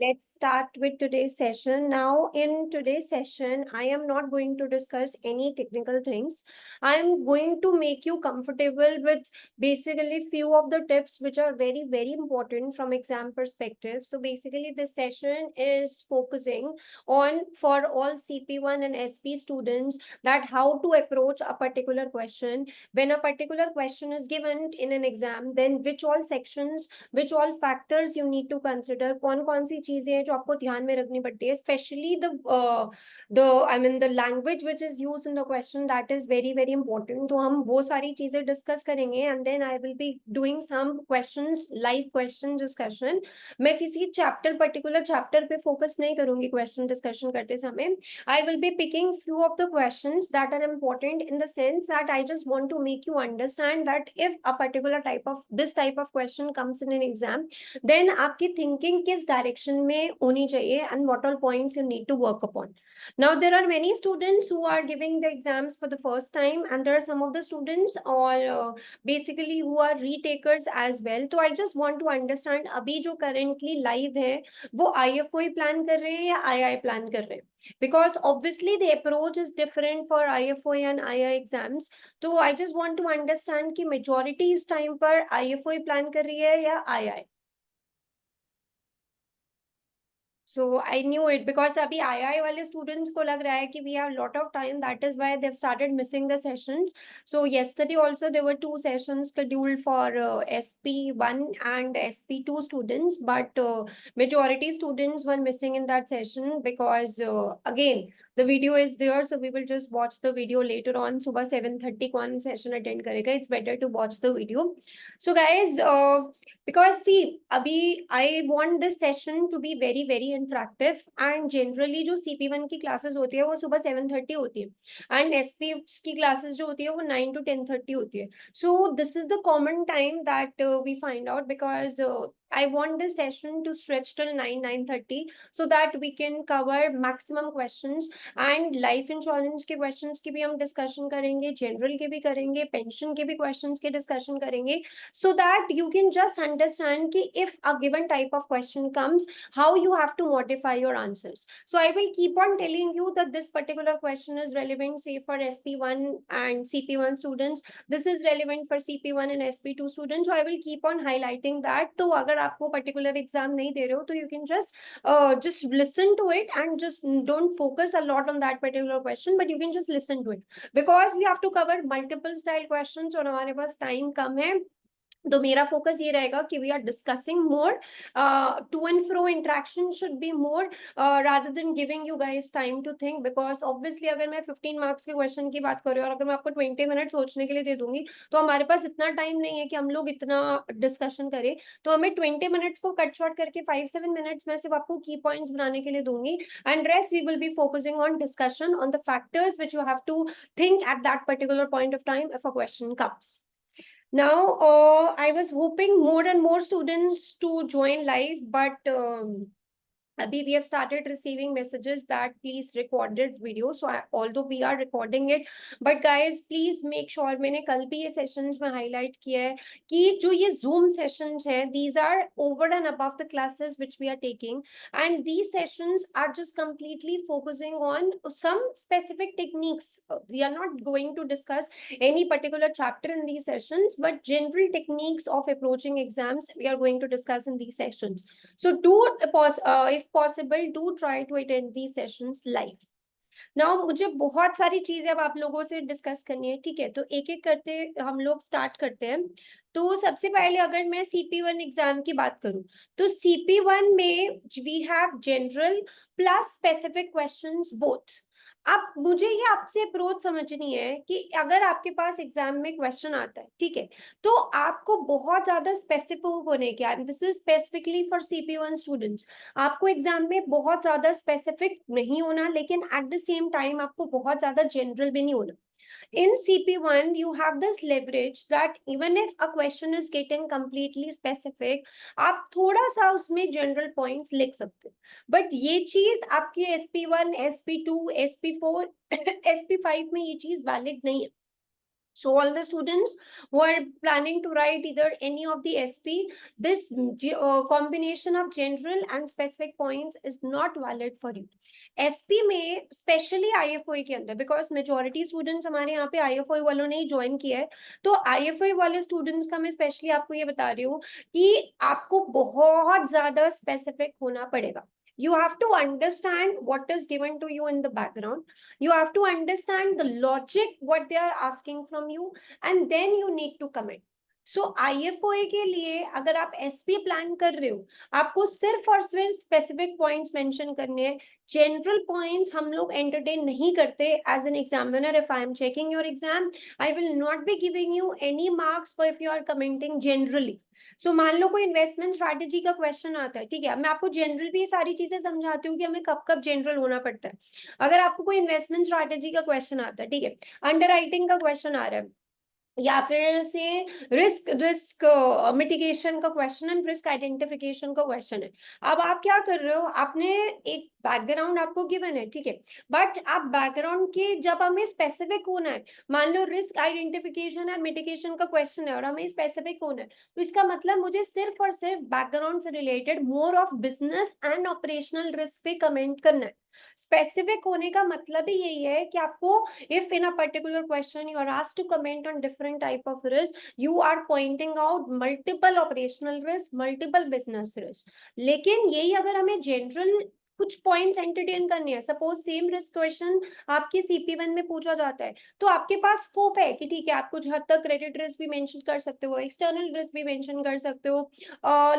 Let's start with today's session. Now, in today's session, I am not going to discuss any technical things. I am going to make you comfortable with basically few of the tips which are very, very important from exam perspective. So basically, this session is focusing on for all CP1 and SP students that how to approach a particular question. When a particular question is given in an exam, then which all sections, which all factors you need to consider, कौन सी चीजें हैं जो आपको ध्यान में रखनी पड़ती है, especially the language which is used in the question, that is very very important. तो हम वो सारी चीजें डिस्कस करेंगे and then I will be doing some questions, live question discussion. मैं किसी चैप्टर पर्टिकुलर चैप्टर पे फोकस नहीं करूंगी क्वेश्चन डिस्कशन करते समय. I will be picking few of the questions that are important in the sense that I just want to make you understand that if a particular type of question comes in an exam, then आपकी thinking किस direction में होनी चाहिए and what all points you need to work upon. Now there are many students who are giving the exams for the first time and there are some of the students or basically who are retakers as well. तो I just want to understand अभी जो currently live है वो IFOE plan कर रहे हैं या II plan कर रहे हैं. Because obviously the approach is different for IFOE and II exams. तो I just want to understand कि majority इस time पर IFOE plan कर रही है या II. So I knew it because अभी II वाले students को लग रहा है कि we have a lot of time, that is why they've started missing the sessions. So yesterday also there were 2 sessions scheduled for SP1 and SP2 students, but majority students were missing in that session because again the video is there, so we will just watch the video later on. सुबह 7:30 कौन session attend करेगा? It's better to watch the video. So guys, because see अभी I want this session to be very very interactive and generally जो CP1 की classes होती है वो सुबह 7:30 होती है and SP की classes जो होती है वो 9 to 10:30 होती है. So this is the common time that we find out because I want this session to stretch till 9:30 so that we can cover maximum questions and life insurance के questions की भी हम discussion करेंगे, general के भी करेंगे, pension के भी questions के discussion करेंगे, so that you can just understand कि if a given type of question comes, how you have to modify your answers. So I will keep on telling you that this particular question is relevant say for SP1 and CP1 students, this is relevant for CP1 and SP2 students. So I will keep on highlighting that. तो अगर आपको particular exam नहीं दे रहे हो तो you can just listen to it and just don't focus a lot on that particular question, but you can just listen to it because we have to cover multiple style questions और हमारे पास time कम है. तो मेरा focus ये रहेगा कि we are discussing more, to and fro interaction should be more rather than giving you guys time to think, because obviously अगर मैं 15 मार्क्स के क्वेश्चन की बात करूँ और अगर मैं आपको 20 मिनट सोचने के लिए दे दूंगी तो हमारे पास इतना टाइम नहीं है कि हम लोग इतना डिस्कशन करें. तो हमें 20 मिनट्स को कट शॉर्ट करके 5-7 मिनट्स में सिर्फ आपको की पॉइंट्स बनाने के लिए दूंगी and rest we will be focusing on discussion on the factors which you have to think at that particular point of time if a question comes. Now, I was hoping more and more students to join live, but Abhi, we have started receiving messages that please record this video. So although we are recording it, but guys, please make sure मैंने कल भी ये sessions में highlight किया है कि जो ये Zoom sessions हैं, these are over and above the classes which we are taking, and these sessions are just completely focusing on some specific techniques. We are not going to discuss any particular chapter in these sessions, but general techniques of approaching exams we are going to discuss in these sessions. So if possible, do try to attend these sessions live. Now मुझे बहुत सारी चीजें अब आप लोगों से discuss करनी है, ठीक है? तो एक एक करते हम लोग स्टार्ट करते हैं. तो सबसे पहले अगर मैं CP1 एग्जाम की बात करूं तो CP1 में we have general plus specific questions both. अब मुझे ये आपसे अप्रोच समझनी है कि अगर आपके पास एग्जाम में क्वेश्चन आता है, ठीक है, तो आपको बहुत ज्यादा स्पेसिफिक होने के, this is specifically for CP1 students, आपको एग्जाम में बहुत ज्यादा स्पेसिफिक नहीं होना लेकिन एट द सेम टाइम आपको बहुत ज्यादा जनरल भी नहीं होना. In CP1, you have this leverage that even if a question is getting completely specific, आप थोड़ा सा उसमें general points लिख सकते हो. But ये चीज आपके SP1, SP2, SP4, SP5 में ये चीज valid नहीं है. So all the students who are planning to write either any of the SP, this combination of general and specific points is not valid for you. SP में specially IFOE के अंदर, because majority students हमारे यहाँ पे IFOE वालों ने ही join किया है, तो IFOE वाले स्टूडेंट्स का मैं स्पेशली आपको ये बता रही हूँ कि आपको बहुत ज्यादा स्पेसिफिक होना पड़ेगा. You have to understand what is given to you in the background. You have to understand the logic what they are asking from you, and then you need to comment. So IFOA के लिए अगर आप SP plan कर रहे हो, आपको सिर्फ और सिर्फ स्पेसिफिक पॉइंट्स मेंशन करने हैं. जनरल पॉइंट्स हम लोग एंटरटेन नहीं करते. As an examiner, if I am checking your exam, I will not be giving you any marks for if you are commenting generally. So मान लो कोई इन्वेस्टमेंट स्ट्रैटेजी का क्वेश्चन आता है, ठीक है, मैं आपको जनरल भी सारी चीजें समझाती हूँ कि हमें कब कब जनरल होना पड़ता है. अगर आपको कोई इन्वेस्टमेंट स्ट्रैटेजी का क्वेश्चन आता है, ठीक है, अंडर राइटिंग का क्वेश्चन आ रहा है, या फिर से रिस्क रिस्क मिटिगेशन का क्वेश्चन एंड रिस्क आइडेंटिफिकेशन का क्वेश्चन है. अब आप क्या कर रहे हो, आपने एक बैकग्राउंड आपको गिवन है, ठीक है, बट आप बैकग्राउंड के जब हमें स्पेसिफिक होना है, मान low risk identification and mitigation का क्वेश्चन है और हमें स्पेसिफिक होना है, तो इसका मतलब मुझे सिर्फ और सिर्फ बैकग्राउंड से related more of business and operational risk पे कमेंट करना है. स्पेसिफिक होने का मतलब ही यही है कि आपको, if in a particular question you are asked to comment on different type of risk, you are pointing out multiple operational risk, multiple business risk. लेकिन यही अगर हमें जनरल कुछ पॉइंट्स एंटरटेन करनी है, सपोज सेम रिस्क क्वेश्चन आपके CP1 में पूछा जाता है, तो आपके पास स्कोप है कि ठीक है, आप कुछ हद तक क्रेडिट रिस्क भी मेंशन कर सकते हो, एक्सटर्नल रिस्क भी मेंशन कर सकते हो,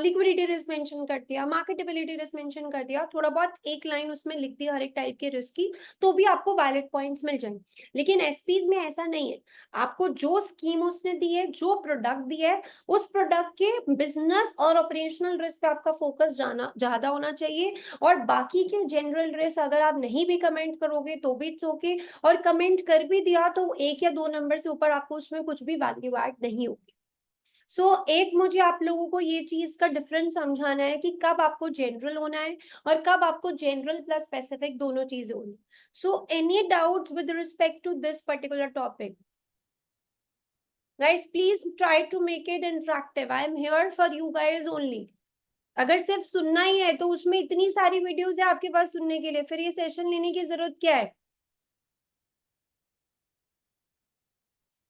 लिक्विडिटी रिस्क मेंशन कर दिया, मार्केटेबिलिटी रिस्क मेंशन कर दिया, थोड़ा बहुत एक लाइन उसमें लिख दी हर एक टाइप के रिस्क की, तो भी आपको वैलिड पॉइंट्स मिल जाएंगे. लेकिन एसपीज में ऐसा नहीं है. आपको जो स्कीम उसने दी है, जो प्रोडक्ट दिया है, उस प्रोडक्ट के बिजनेस और ऑपरेशनल रिस्क पे आपका फोकस जाना ज्यादा होना चाहिए. और बाकी के जनरल रिस्क अगर आप नहीं भी कमेंट करोगे तो भी इट्स ओके, और कमेंट कर भी दिया तो 1 या 2 नंबर से ऊपर आपको उसमें कुछ भी वैल्यू ऐड नहीं होगी. एक मुझे आप लोगों को ये चीज का डिफरेंस समझाना है कि कब आपको जनरल होना है और कब आपको जनरल प्लस स्पेसिफिक दोनों चीजें होनी. Any doubts with respect to this particular topic? Guys please try to make it interactive. I am here for you guys only. अगर सिर्फ सुनना ही है तो उसमें इतनी सारी वीडियोस है आपके पास सुनने के लिए, फिर ये सेशन लेने की जरूरत क्या है?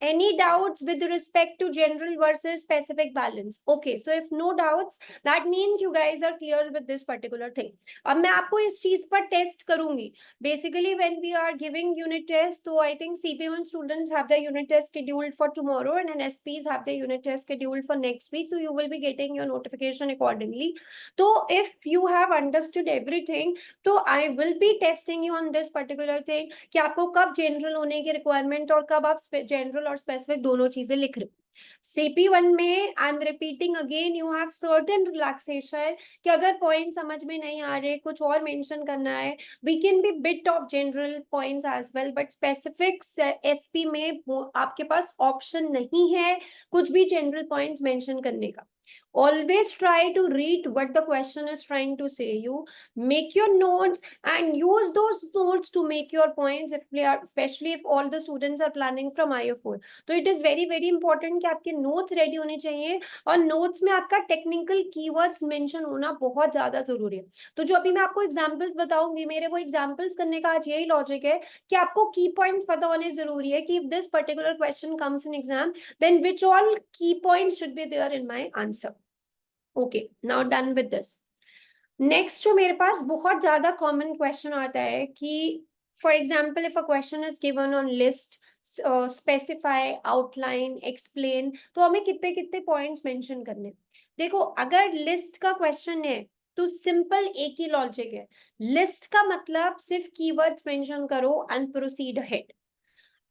Any doubts with respect to general versus specific balance? Okay, so if no doubts, that means you guys are clear with this particular thing. अब मैं आपको इस चीज पर टेस्ट करूंगी. Basically, when we are giving unit test, so I think CP1 students have their unit test scheduled for tomorrow, and then SPs have their unit test scheduled for next week. So you will be getting your notification accordingly. So if you have understood everything, so I will be testing you on this particular thing कि आपको कब general होने की requirement और कब आप general और specific दोनों चीजें लिख रहे हो. CP1 में I am repeating again, you have certain relaxation कि अगर पॉइंट समझ में नहीं आ रहे, कुछ और मेंशन करना है, we can be bit of general points as well, but specific SP में आपके पास ऑप्शन नहीं है कुछ भी जनरल पॉइंट्स मेंशन करने का. Always try to read what the question is trying to say you. Make your notes and use those notes to make your points, if they are, especially if all the students are planning from IO4. तो it is very very important कि आपके notes ready होने चाहिए, और notes में आपका technical keywords mention होना बहुत ज्यादा जरूरी है. तो जो अभी मैं आपको examples बताऊंगी, मेरे वो examples करने का आज यही logic है कि आपको key points पता होने जरूरी है कि if this particular question comes in exam, then which all key points should be there in my answer. Okay, now done with this. Next जो मेरे पास बहुत ज्यादा कॉमन क्वेश्चन आता है कि for example if a question is given on list, specify, outline, explain, तो हमें कितने कितने पॉइंट्स मेंशन करने. देखो, अगर लिस्ट का क्वेश्चन है तो सिंपल एक ही लॉजिक है. लिस्ट का मतलब सिर्फ कीवर्ड्स मेंशन करो एंड प्रोसीड अहेड.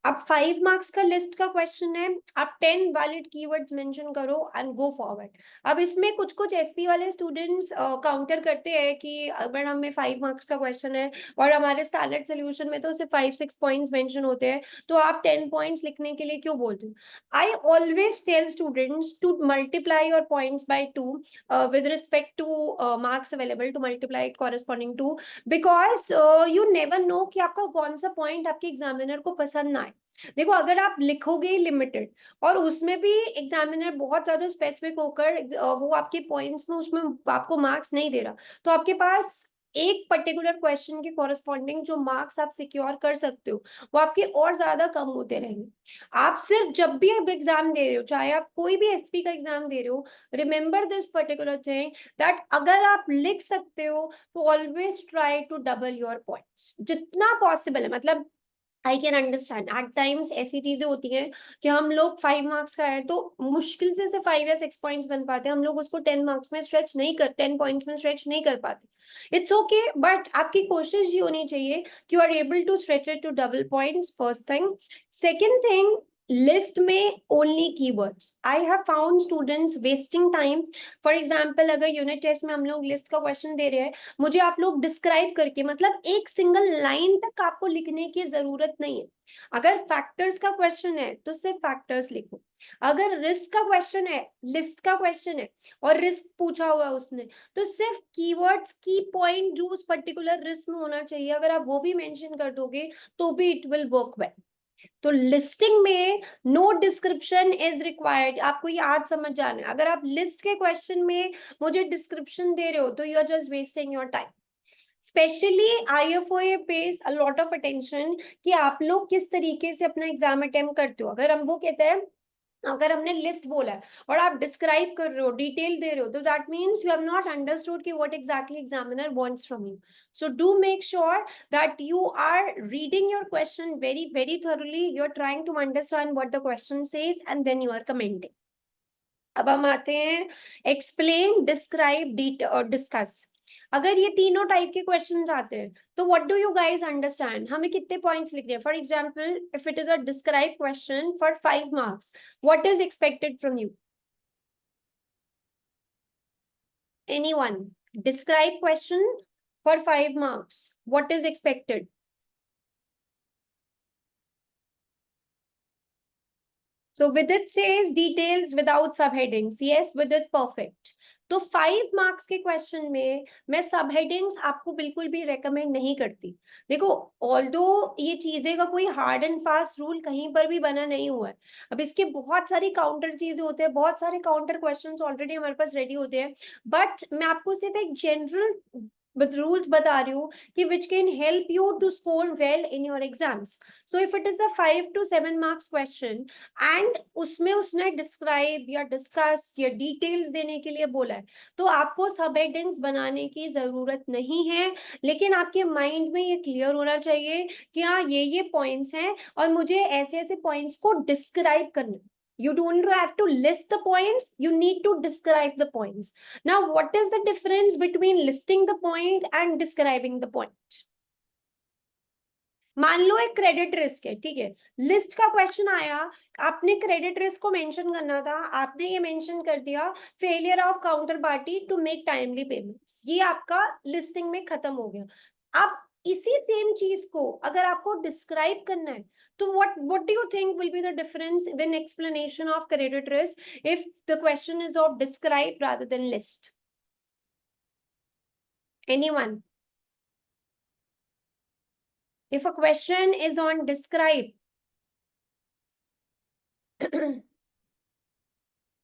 अब 5 मार्क्स का लिस्ट का क्वेश्चन है, आप 10 वैलिड कीवर्ड्स मेंशन करो एंड गो फॉरवर्ड. अब इसमें कुछ कुछ एसपी वाले स्टूडेंट्स काउंटर करते हैं कि अगर हमें 5 मार्क्स का क्वेश्चन है और हमारे स्टैंडर्ड सोल्यूशन में तो सिर्फ 5-6 पॉइंट्स मेंशन होते हैं, तो आप 10 पॉइंट्स लिखने के लिए क्यों बोलते हो? I always tell students to multiply your points by 2 with respect to marks available, to multiply it corresponding to, because you never know कि आपका कौन सा पॉइंट आपके एग्जामिनर को पसंद ना आए. आए। देखो अगर आप लिखोगे लिमिटेड और उसमें भी एग्जामिनर बहुत ज्यादा स्पेसिफिक होकर वो आपके पॉइंट्स में उसमें आपको मार्क्स नहीं दे रहा, तो आपके पास एक पर्टिकुलर क्वेश्चन के कॉरेस्पॉन्डिंग जो मार्क्स आप सिक्योर कर सकते हो वो आपके और ज्यादा कम होते रहेंगे। आप सिर्फ जब भी आप एग्जाम दे रहे हो, चाहे आप कोई भी एसपी का एग्जाम दे रहे हो, remember this particular thing that अगर आप लिख सकते हो तो always try to double your points जितना पॉसिबल है। मतलब I can understand at times ऐसी चीजें होती हैं कि हम लोग 5 मार्क्स का है तो मुश्किल से 5 या 6 पॉइंट्स बन पाते हैं, हम लोग उसको 10 मार्क्स में स्ट्रेच नहीं कर 10 पॉइंट्स में स्ट्रेच नहीं कर पाते। इट्स ओके, बट आपकी कोशिश ये होनी चाहिए कि you are able to stretch it to double points, first thing. Second thing, list में only keywords. I have found students wasting time. For example अगर यूनिट टेस्ट में हम लोग लिस्ट का क्वेश्चन दे रहे हैं, मुझे आप लोग डिस्क्राइब करके, मतलब एक सिंगल लाइन तक आपको लिखने की जरूरत नहीं है। अगर फैक्टर्स का क्वेश्चन है तो सिर्फ फैक्टर्स लिखो, अगर रिस्क का क्वेश्चन है, लिस्ट का क्वेश्चन है और रिस्क पूछा हुआ है उसने, तो सिर्फ कीवर्ड्स की पॉइंट जो उस पर्टिकुलर रिस्क में होना चाहिए अगर आप वो भी मेंशन कर दोगे तो भी इट विल वर्क वेल। तो लिस्टिंग में नो डिस्क्रिप्शन इज रिक्वायर्ड, आपको ये आज समझ जाना है। अगर आप लिस्ट के क्वेश्चन में मुझे डिस्क्रिप्शन दे रहे हो तो you are just wasting your time. Specially IFOA pays a lot of attention कि आप लोग किस तरीके से अपना एग्जाम अटेम्प्ट करते हो। अगर हम वो कहते हैं, अगर हमने लिस्ट बोला है और आप डिस्क्राइब कर रहे हो, डिटेल दे रहे हो, तो that means you have not understood कि what exactly examiner wants from you. So do make sure that you are reading your question very very thoroughly, you are trying to understand what the question says and then you are commenting. अब हम आते हैं explain, describe और discuss. अगर ये तीनों type के question आते हैं तो what do you guys understand, हमें कितने पॉइंट्स लिखने हैं। For example if it is a describe question for 5 marks, what is expected from you? Anyone? Describe question for 5 marks, what is expected? So with it says details without subheadings. Yes, with it perfect. तो 5 marks के question में मैं सब headings आपको बिल्कुल भी recommend नहीं करती। देखो ऑल्दो ये चीजें का कोई हार्ड एंड फास्ट रूल कहीं पर भी बना नहीं हुआ है, अब इसके बहुत सारी काउंटर चीजें होते हैं, बहुत सारे काउंटर क्वेश्चंस ऑलरेडी हमारे पास रेडी होते हैं, बट मैं आपको सिर्फ एक जनरल with rules बता रही हूँ कि which can help you to score well in your exams. So if it is a 5 to 7 marks question and उसमें उसने डिस्क्राइब या डिस्कस या डिटेल्स देने के लिए बोला है तो आपको सब हेडिंग्स बनाने की जरूरत नहीं है, लेकिन आपके माइंड में ये क्लियर होना चाहिए कि हाँ ये पॉइंट्स हैं और मुझे ऐसे ऐसे पॉइंट्स को डिस्क्राइब करना। You don't have to list the points, you need to describe the points. Now what is the difference between listing the point and describing the point? मान लो एक क्रेडिट रिस्क है, ठीक है, लिस्ट का question आया, आपने credit risk को mention करना था, आपने ये मेंशन कर दिया failure of counter party to make timely payments, ये आपका लिस्टिंग में खत्म हो गया। अब इसी सेम चीज को अगर आपको डिस्क्राइब करना है तो what do you think will be the difference in explanation of credit risk if the question is of describe rather than list? Anyone? If a question is on describe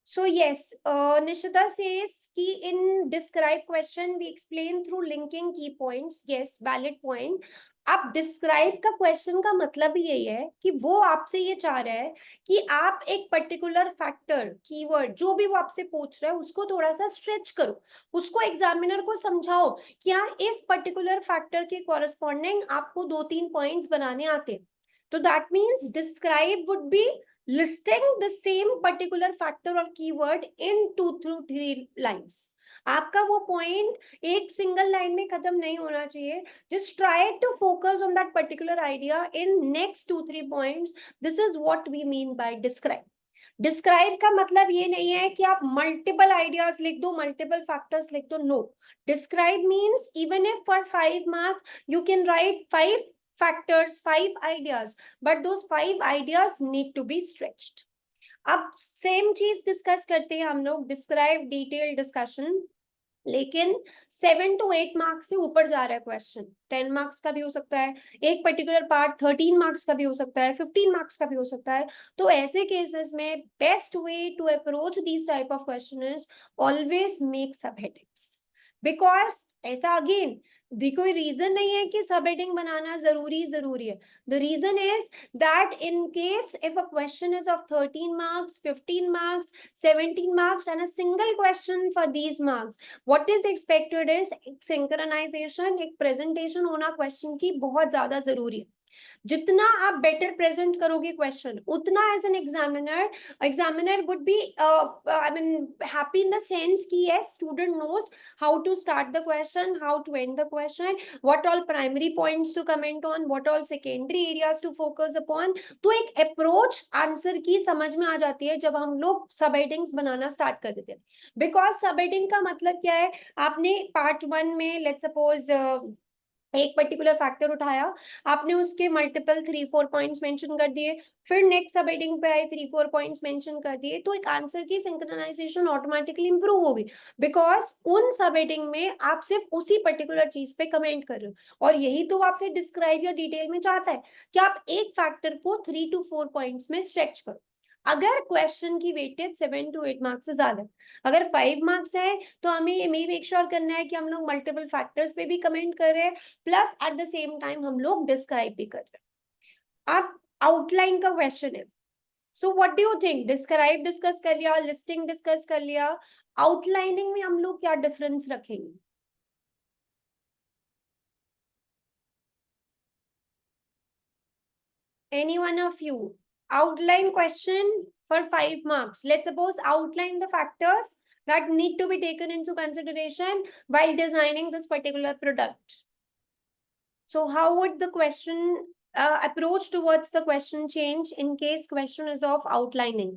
so yes, Nishita says कि in describe question we explain through linking key points. Yes, valid point. आप describe का question का मतलब ही यही है कि वो आपसे ये चाह रहा है कि आप एक पर्टिकुलर फैक्टर, कीवर्ड, जो भी वो आपसे पूछ रहा है उसको थोड़ा सा स्ट्रेच करो, उसको एग्जामिनर को समझाओ कि हाँ इस पर्टिकुलर फैक्टर के कॉरेस्पॉन्डिंग आपको 2-3 पॉइंट्स बनाने आते। तो that means describe would be listing the same particular factor or keyword in 2 to 3 lines. आपका वो पॉइंट एक सिंगल लाइन में खत्म नहीं होना चाहिए, just try to focus on that particular idea in next 2-3 points. This is what we mean by describe. Describe का मतलब ये नहीं है कि आप मल्टीपल आइडियाज लिख दो, मल्टीपल फैक्टर्स लिख दो, no. Describe means even if for 5 marks you can write 5 factors, 5 ideas, but those 5 ideas need to be stretched. अब सेम चीज डिस्कस करते हैं हम लोग, डिस्क्राइब डिटेल डिस्कशन। लेकिन 7 to 8 मार्क्स से ऊपर जा रहा है क्वेश्चन, 10 मार्क्स का भी हो सकता है, एक पर्टिकुलर पार्ट 13 मार्क्स का भी हो सकता है, 15 मार्क्स का भी हो सकता है। तो ऐसे केसेस में best way to approach this type of question is always make sub headings, because ऐसा अगेन कोई रीजन नहीं है कि सब हेडिंग बनाना जरूरी है। The reason is that in case if a question is of 13 marks, 15 marks, 17 marks and a single question for these marks, what is expected is एक synchronization, एक presentation होना question की बहुत ज्यादा जरूरी है। जितना आप बेटर प्रेजेंट करोगे क्वेश्चन, उतना as an examiner would be I mean happy in the sense कि yes student knows how to start the question, how to end the question, what all primary points to comment on, what all secondary areas to focus upon. तो एक approach answer की समझ में आ जाती है जब हम लोग सब हेडिंग्स बनाना स्टार्ट कर देते हैं। बिकॉज सब हेडिंग का मतलब क्या है, आपने पार्ट 1 में लेट्स सपोज एक पर्टिकुलर फैक्टर उठाया, आपने उसके मल्टीपल 3-4 पॉइंट्स मेंशन कर दिए, फिर नेक्स्ट सब हेडिंग पे आए 3-4 पॉइंट्स मेंशन कर दिए, तो एक आंसर की सिंक्रोनाइजेशन ऑटोमेटिकली इंप्रूव होगी, बिकॉज उन सब हेडिंग में आप सिर्फ उसी पर्टिकुलर चीज पे कमेंट कर रहे हो। और यही तो आपसे डिस्क्राइब या डिटेल में चाहता है कि आप एक फैक्टर को 3-4 पॉइंट्स में स्ट्रेच करो। अगर क्वेश्चन की वेटेज 7 to 8 मार्क्स से ज्यादा, अगर 5 मार्क्स है तो हमें ये मेक श्योर करना है कि हम लोग मल्टीपल फैक्टर्स पे भी कमेंट कर रहे हैं, plus eight the same time हम लोग डिस्क्राइब भी कर रहे हैं। अब आउटलाइन का क्वेश्चन है, so what do you think, describe discuss कर लिया, लिस्टिंग डिस्कस कर लिया, आउटलाइनिंग में हम लोग क्या डिफरेंस रखेंगे? Any one of you, outline question for 5 marks. Let's suppose outline the factors that need to be taken into consideration while designing this particular product. So how would the question approach towards the question change in case question is of outlining?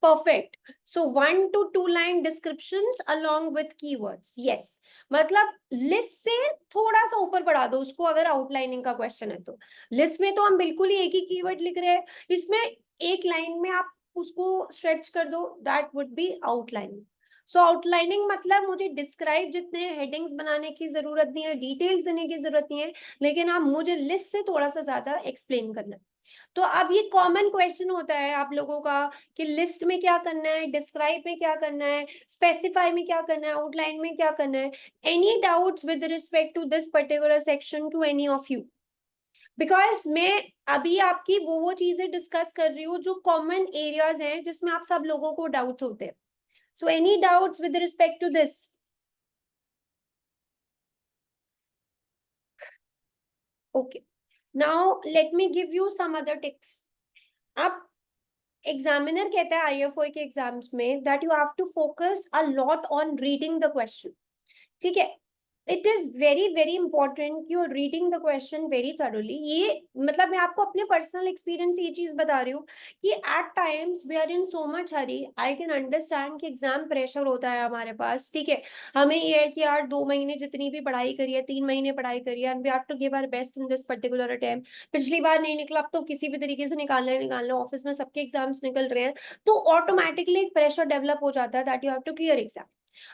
Perfect. So 1 to 2 line descriptions along with keywords. Yes. मतलब list से थोड़ा सा ऊपर बढ़ा दो उसको, अगर outlining का क्वेश्चन है तो। लिस्ट में तो हम बिल्कुल ही एक ही कीवर्ड लिख रहे हैं, इसमें एक लाइन में आप उसको स्ट्रेच कर दो, that would be outlining. So outlining मतलब मुझे डिस्क्राइब जितने हेडिंग्स बनाने की जरूरत नहीं है, डिटेल्स देने की जरूरत नहीं है, लेकिन आप मुझे लिस्ट से थोड़ा सा ज्यादा एक्सप्लेन करना है। तो अब ये कॉमन क्वेश्चन होता है आप लोगों का कि लिस्ट में क्या करना है, डिस्क्राइब में क्या करना है, स्पेसिफाई में क्या करना है, आउटलाइन में क्या करना है। Any doubts with respect to this particular section to any of you? Because मैं अभी आपकी वो चीजें डिस्कस कर रही हूँ जो कॉमन एरियाज हैं जिसमें आप सब लोगों को डाउट्स होते हैं। So any doubts with respect to this? Okay, now let me give you some other tips. आप एग्जामिनर कहता है आईएफओ के एग्जाम्स में that you have to focus a lot on reading the question. ठीक है, it is very very important you are reading the question very thoroughly. ये मतलब मैं आपको अपने पर्सनल एक्सपीरियंस ये चीज बता रही हूँ कि at times we are in so much hurry. I can understand कि एग्जाम प्रेशर होता है हमारे पास, ठीक है, हमें ये है कि यार 2 महीने जितनी भी पढ़ाई करी है, 3 महीने पढ़ाई करी है, and we have to give our best in this particular attempt. पिछली बार नहीं निकला, अब तो किसी भी तरीके से निकालना, ऑफिस में सबके एग्जाम्स निकल रहे हैं, तो ऑटोमेटिकली एक प्रेशर डेवलप हो जाता है that you have to clear exam.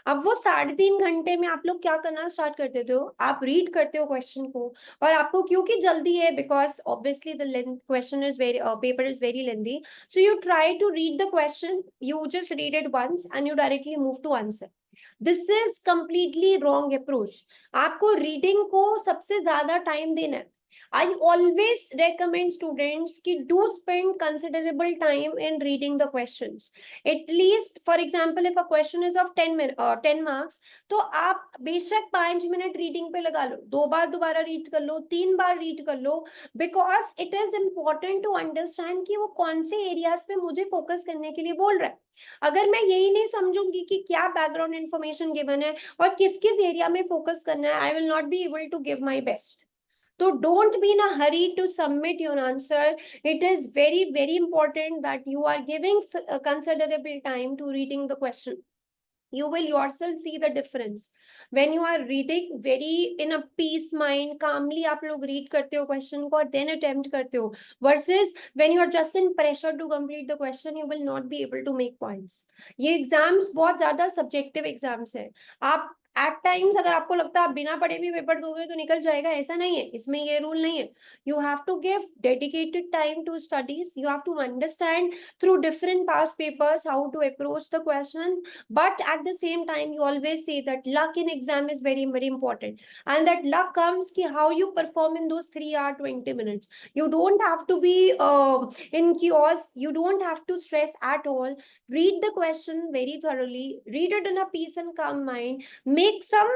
अब वो 3.5 घंटे में आप लोग क्या करना स्टार्ट कर देते हो, आप रीड करते हो क्वेश्चन को, और आपको क्योंकि जल्दी है, because obviously the length question is very, paper is very lengthy, so you try to read the question, you just read it once and you directly move to answer. This is completely wrong approach. आपको reading को सबसे ज्यादा time देना है। I always recommend students कि do spend considerable time in reading the questions. At least, for example, if a question is of 10 marks, तो आप बेशक 5 मिनट रीडिंग पे लगा लो, 2 बार दोबारा रीड कर लो, 3 बार रीड कर लो, because it is important to understand कि वो कौन से एरियाज पे मुझे फोकस करने के लिए बोल रहा है। अगर मैं यही नहीं समझूंगी कि क्या बैकग्राउंड इन्फॉर्मेशन गिवन है और किस किस एरिया में फोकस करना है, I will not be able to give my best. So don't be in a hurry to submit your answer. It is very, very important that you are giving considerable time to reading the question. you will yourself see the difference when you are reading very in a peace mind, calmly आप लोग read करते हो question को और then attempt करते हो, versus when you are just in pressure to complete the question, you will not be able to make points. ये exams बहुत ज्यादा सब्जेक्टिव एग्जाम्स है. आप एट टाइम्स अगर आपको लगता है आप बिना पढ़े भी पेपर दोगे तो निकल जाएगा, ऐसा नहीं है, इसमें ये रूल नहीं है. You have to give dedicated time to studies, you have to understand through different past papers how to approach the question, but at the same time you always say that luck in exam is very very important, and that luck comes ki how you perform in those 3 hour 20 minutes. You don't have to be in chaos, you don't have to stress at all. Read the question very thoroughly, read it in a peace and calm mind, make some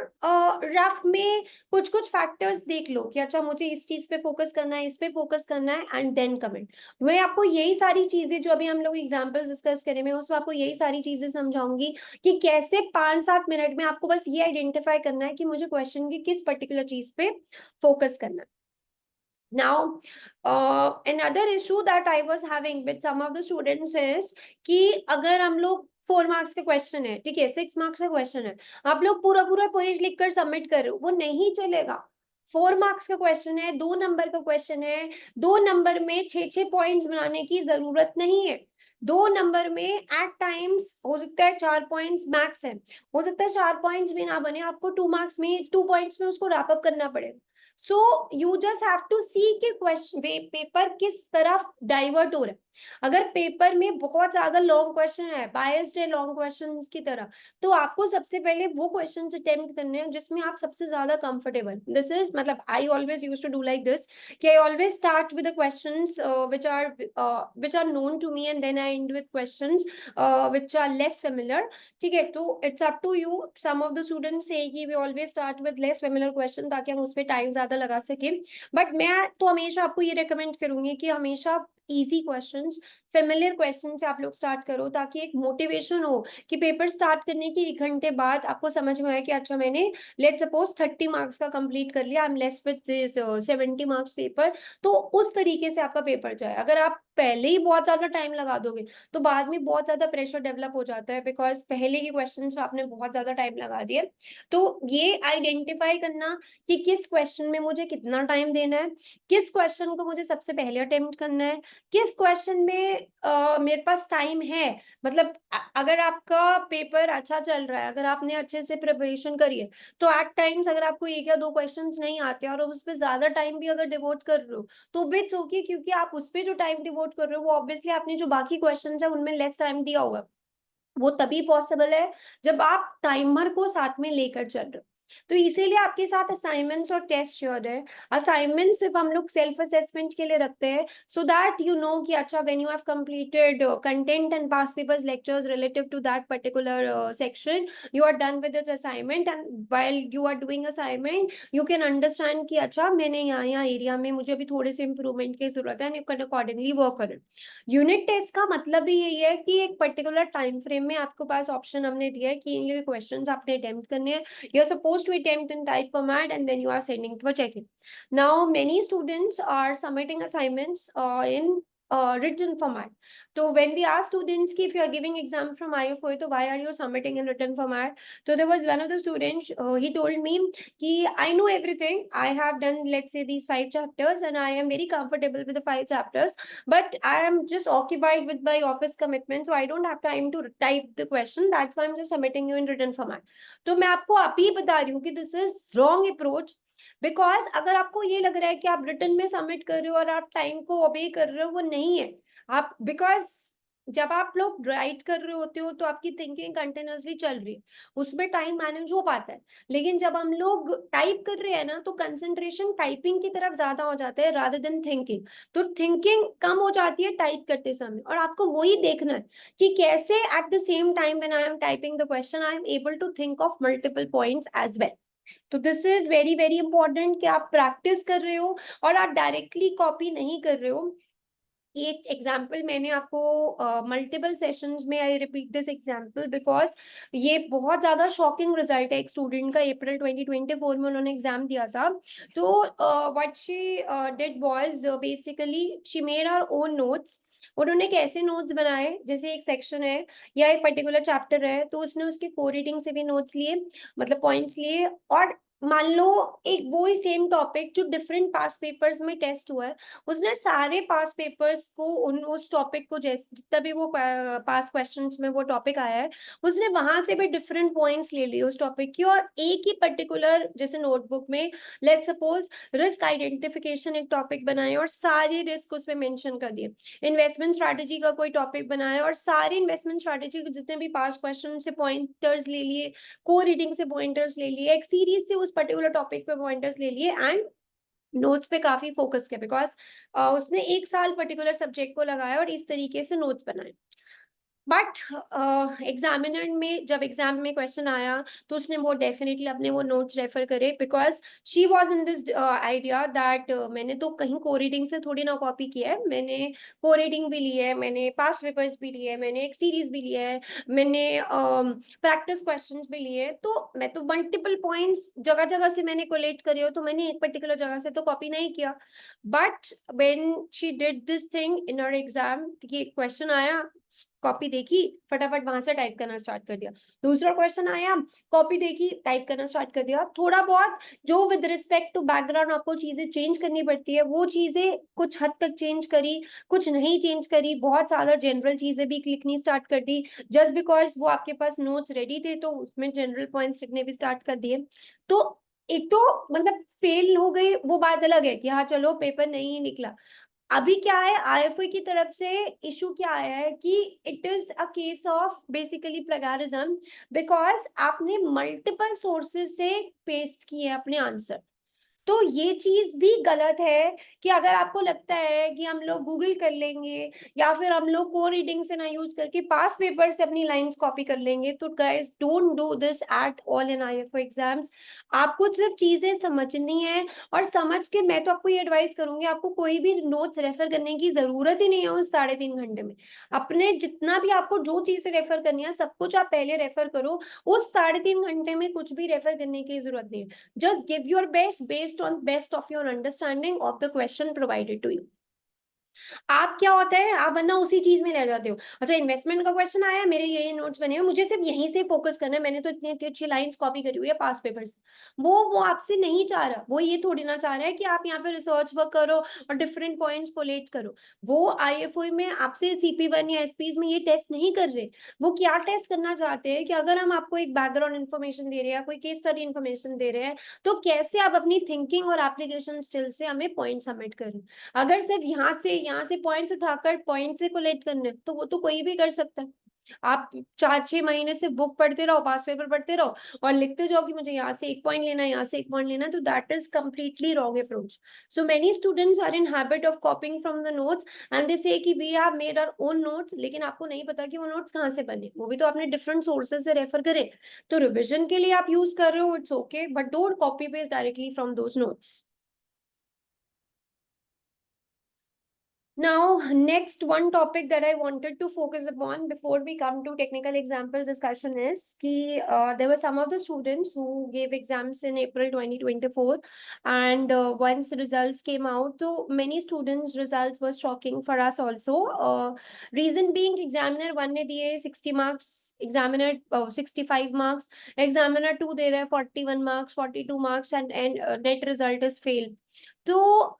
rough में कुछ कुछ factors देख लो कि अच्छा मुझे इस चीज पे फोकस करना है, इस पे फोकस करना है, एंड देन कमेंट. मैं आपको यही सारी चीजें जो अभी हम लोग एग्जांपल्स डिस्कस करें, मैं उसमें आपको यही सारी चीजें समझाऊंगी कि कैसे 5-7 मिनट में आपको बस ये आइडेंटिफाई करना है कि मुझे क्वेश्चन की किस पर्टिकुलर चीज पे फोकस करना है. Now, another issue that I was having with some of the students is कि अगर हम लोग 4 मार्क्स का क्वेश्चन है, ठीक है, 6 मार्क्स का क्वेश्चन है, आप लोग पूरा पूरा पेज लिखकर सबमिट कर रहे हो, वो नहीं चलेगा. 4 मार्क्स का क्वेश्चन है, 2 नंबर का क्वेश्चन है, 2 नंबर में 6 पॉइंट्स बनाने की जरूरत नहीं है. 2 नंबर में एट टाइम्स हो सकता है 4 पॉइंट्स मैक्स है, हो सकता है 4 पॉइंट्स भी ना बने, आपको 2 मार्क्स में 2 पॉइंट्स में उसको रैप अप करना पड़ेगा. So you just have to see कि क्वेश्चन पेपर किस तरफ डाइवर्ट हो रहा है. अगर पेपर में बहुत ज्यादा लॉन्ग क्वेश्चन है, बायस्ड है लॉन्ग क्वेश्चंस की तरह, तो आपको सबसे पहले वो क्वेश्चंस अटेम्प्ट करने हैं जिसमें आप सबसे ज्यादा कंफर्टेबल. दिस इज मतलब I always used to do like this कि I always start with the questions which are known to me, and then I end with questions which are less familiar. ठीक है, तो it's up to you. Some of the students से कि we always start with less familiar question ताकि हम उस पर time ज्यादा लगा सकें, बट मैं तो हमेशा आपको ये रिकमेंड करूंगी कि हमेशा इजी क्वेश्चंस, फेमिलियर क्वेश्चन से आप लोग स्टार्ट करो, ताकि एक मोटिवेशन हो कि पेपर स्टार्ट करने के 1 घंटे बाद आपको समझ में आए कि अच्छा मैंने लेट्स सपोज 30 मार्क्स का कंप्लीट कर लिया, I am less with this 70 marks paper. तो उस तरीके से आपका पेपर जाए. अगर आप पहले ही बहुत ज्यादा टाइम लगा दोगे तो बाद में बहुत ज्यादा प्रेशर डेवलप हो जाता है, बिकॉज पहले के क्वेश्चंस में आपने बहुत ज्यादा टाइम लगा दिया. तो ये आइडेंटिफाई करना कि किस क्वेश्चन में मुझे कितना टाइम देना है, किस क्वेश्चन को मुझे सबसे पहले अटेम्प्ट करना है, किस क्वेश्चन में मेरे पास टाइम है. मतलब अगर आपका पेपर अच्छा चल रहा है, अगर आपने अच्छे से प्रिपरेशन करी है, तो एट टाइम्स अगर आपको 1 या 2 क्वेश्चंस नहीं आते और उस पर ज्यादा टाइम भी अगर डिवोट कर रहे हो तो भी इट्स ओके, क्योंकि आप उस पर जो टाइम डिवोट कर रहे हो वो ऑब्वियसली आपने जो बाकी क्वेश्चन है उनमें लेस टाइम दिया होगा. वो तभी पॉसिबल है जब आप टाइमर को साथ में लेकर चल रहे हो. तो इसीलिए आपके साथ असाइनमेंट्स और टेस्ट शेयर है. असाइनमेंट सिर्फ हम लोग सेल्फ असेसमेंट के लिए रखते हैं, सो दैट यू नो कि अच्छा when you have completed content and past papers lectures relative to that particular section, you are done with this assignment, and while you are doing assignment you can understand कि अच्छा मैंने यहाँ यहाँ area में मुझे अभी थोड़े से इम्प्रूवमेंट की जरूरत है, and you can accordingly work on it. Unit test का मतलब भी यही है कि एक पर्टिकुलर टाइम फ्रेम में आपके पास ऑप्शन हमने दिया है कि ये क्वेश्चंस आपने अटेम्प्ट करने हैं. You are suppose to attempt in type format and then you are sending for checking. Now many students are submitting assignments in written format. So when we ask students if you are giving exam from IFOA, so why are you submitting in written format? So there was one of the students, he told me कि I know everything, I have done let's say these 5 chapters and I am very comfortable with the 5 chapters, but I am just occupied with my office commitment, so I don't have time to type the question, that's why I'm just submitting you in written format. तो मैं आपको अभी बता रही हूँ कि this is wrong approach. Because अगर आपको ये लग रहा है कि आप रिटर्न में सबमिट कर रहे हो और आप टाइम को ओबे कर रहे हो, वो नहीं है. आप बिकॉज जब आप लोग राइट कर रहे होते हो तो आपकी थिंकिंग कंटिन्यूअसली चल रही है, उसमें टाइम मैनेज हो पाता है. लेकिन जब हम लोग टाइप कर रहे हैं ना, तो कंसंट्रेशन टाइपिंग की तरफ ज्यादा हो जाता है रादर देन थिंकिंग. तो थिंकिंग कम हो जाती है टाइप करते समय, और आपको वही देखना है कि कैसे at the same time when I am typing the question I am able to think of multiple points as well. तो this is very very important कि आप प्रैक्टिस कर रहे हो और आप डायरेक्टली कॉपी नहीं कर रहे हो. ये एग्जाम्पल मैंने आपको मल्टीपल सेशंस में I repeat this example because ये बहुत ज्यादा शॉकिंग रिजल्ट है. एक स्टूडेंट का अप्रैल 2024 में उन्होंने एग्जाम दिया था. तो what she did was basically she made her own notes. उन्होंने कैसे नोट्स बनाए, जैसे एक सेक्शन है या एक पर्टिकुलर चैप्टर है तो उसने उसके को रीडिंग से भी नोट्स लिए, मतलब पॉइंट्स लिए। और मान लो एक वो ही सेम टॉपिक जो डिफरेंट पास पेपर्स में टेस्ट हुआ है, उसने सारे पास पेपर्स को उस टॉपिक को, जैसे जितना भी वो पास क्वेश्चंस में वो टॉपिक आया है, उसने वहां से भी डिफरेंट पॉइंट्स ले लिए उस टॉपिक की, और एक ही पर्टिकुलर जैसे नोटबुक में लेट्स सपोज रिस्क आइडेंटिफिकेशन एक टॉपिक बनाए और सारे रिस्क उसमें मेंशन कर दिए। इन्वेस्टमेंट स्ट्रैटेजी का कोई टॉपिक बनाया और सारे इन्वेस्टमेंट स्ट्रैटेजी के जितने भी पास क्वेश्चन से पॉइंटर्स ले लिए, को रीडिंग से पॉइंटर्स ले लिए, एक सीरीज से उस पर्टिकुलर टॉपिक पे पॉइंटर्स ले लिए, एंड नोट्स पे काफी फोकस किया बिकॉज उसने एक साल पर्टिकुलर सब्जेक्ट को लगाया और इस तरीके से नोट्स बनाए। बट एग्जामिनर में जब एग्जाम में क्वेश्चन आया तो उसने वो डेफिनेटली अपने वो नोट्स रेफर करे, because she was in this idea that मैंने तो कहीं को रीडिंग से थोड़ी ना कॉपी किया है, मैंने को रीडिंग भी ली है, मैंने पास पेपर्स भी लिए, मैंने एक सीरीज भी लिया है, मैंने प्रैक्टिस क्वेश्चंस भी लिए, तो मैं तो मल्टीपल पॉइंट्स जगह जगह से मैंने कोलेक्ट करे हो, तो मैंने एक पर्टिकुलर जगह से तो कॉपी नहीं किया। But when she did this thing in our exam, ये क्वेश्चन आया, कॉपी देखी, फटाफट वहां से टाइप करना स्टार्ट कर दिया, दूसरा क्वेश्चन आया, कॉपी देखी, टाइप करना स्टार्ट कर दिया। थोड़ा बहुत जो विद रिस्पेक्ट टू बैकग्राउंड आपको चीजें चेंज करनी पड़ती है वो चीजें कुछ हद तक चेंज करी, कुछ नहीं चेंज करी, बहुत ज्यादा जनरल चीजें भी लिखनी स्टार्ट कर दी, जस्ट बिकॉज वो आपके पास नोट्स रेडी थे तो उसमें जनरल पॉइंट्स लिखने भी स्टार्ट कर दिए। तो एक तो मतलब फेल हो गई वो बात अलग है कि हाँ चलो पेपर नहीं निकला। अभी क्या है, आईएफए की तरफ से इशू क्या आया है कि it is a case of basically plagiarism, because आपने मल्टीपल सोर्सेज से पेस्ट किए अपने आंसर। तो ये चीज भी गलत है कि अगर आपको लगता है कि हम लोग गूगल कर लेंगे या फिर हम लोग को रीडिंग से ना यूज करके पास पेपर से अपनी लाइंस कॉपी कर लेंगे, तो guys don't do this at all in IFA exams. आपको सिर्फ चीजें समझनी है, और समझ के मैं तो आपको ये एडवाइस करूंगी, आपको कोई भी नोट्स रेफर करने की जरूरत ही नहीं है उस 3.5 घंटे में। अपने जितना भी आपको जो चीज रेफर करनी है सब कुछ आप पहले रेफर करो, उस 3.5 घंटे में कुछ भी रेफर करने की जरूरत नहीं है। Just give your best based on best of your understanding of the question provided to you. आप क्या होता है, आप वरना उसी चीज में रह जाते हो, अच्छा इन्वेस्टमेंट का क्वेश्चन आया, मेरे ये नोट्स बने हुए, मुझे सिर्फ यहीं से फोकस करना है, मैंने तो इतनी इतनी अच्छी लाइंस कॉपी करी हुई है पास पेपर्स। वो आपसे नहीं चाह रहा, वो ये थोड़ी ना चाह रहा है कि आप यहाँ पे रिसर्च वर्क करो और डिफरेंट पॉइंट्स कोलेट करो। वो आईएफओ में आपसे CP1 या एसपीज में ये टेस्ट नहीं कर रहे। वो क्या टेस्ट करना चाहते हैं कि अगर हम आपको एक बैकग्राउंड इन्फॉर्मेशन दे रहे हैं या कोई केस स्टडी इन्फॉर्मेशन दे रहे हैं, तो कैसे आप अपनी थिंकिंग और एप्लीकेशन स्किल से हमें पॉइंट सबमिट करें। अगर सिर्फ यहाँ से पॉइंट्स उठाकर पॉइंट से कोलेक्ट करने तो वो तो कोई भी कर सकता है। आप 4-6 महीने से बुक पढ़ते रहो, पास पेपर पढ़ते रहो और लिखते जाओ कि मुझे यहाँ से एक पॉइंट लेना है, यहाँ से एक पॉइंट लेना है, तो that is completely wrong approach. So many students are in habit of copying from the notes and they say कि we have made our own notes, लेकिन आपको नहीं पता कि वो नोट्स कहाँ से बने, वो भी तो आपने डिफरेंट सोर्सेज से रेफर करे। तो रिविजन के लिए आप यूज कर रहे हो, it's okay, but don't copy paste directly from those notes. Now, next one topic that I wanted to focus upon before we come to technical examples discussion is कि there were some of the students who gave exams in April 2024, and once results came out, so many students results was shocking for us also. Reason being examiner 1 ने दिए 60 marks, examiner 65 marks, examiner 2 दे रहा है 41 marks, 42 marks, and net result is fail. तो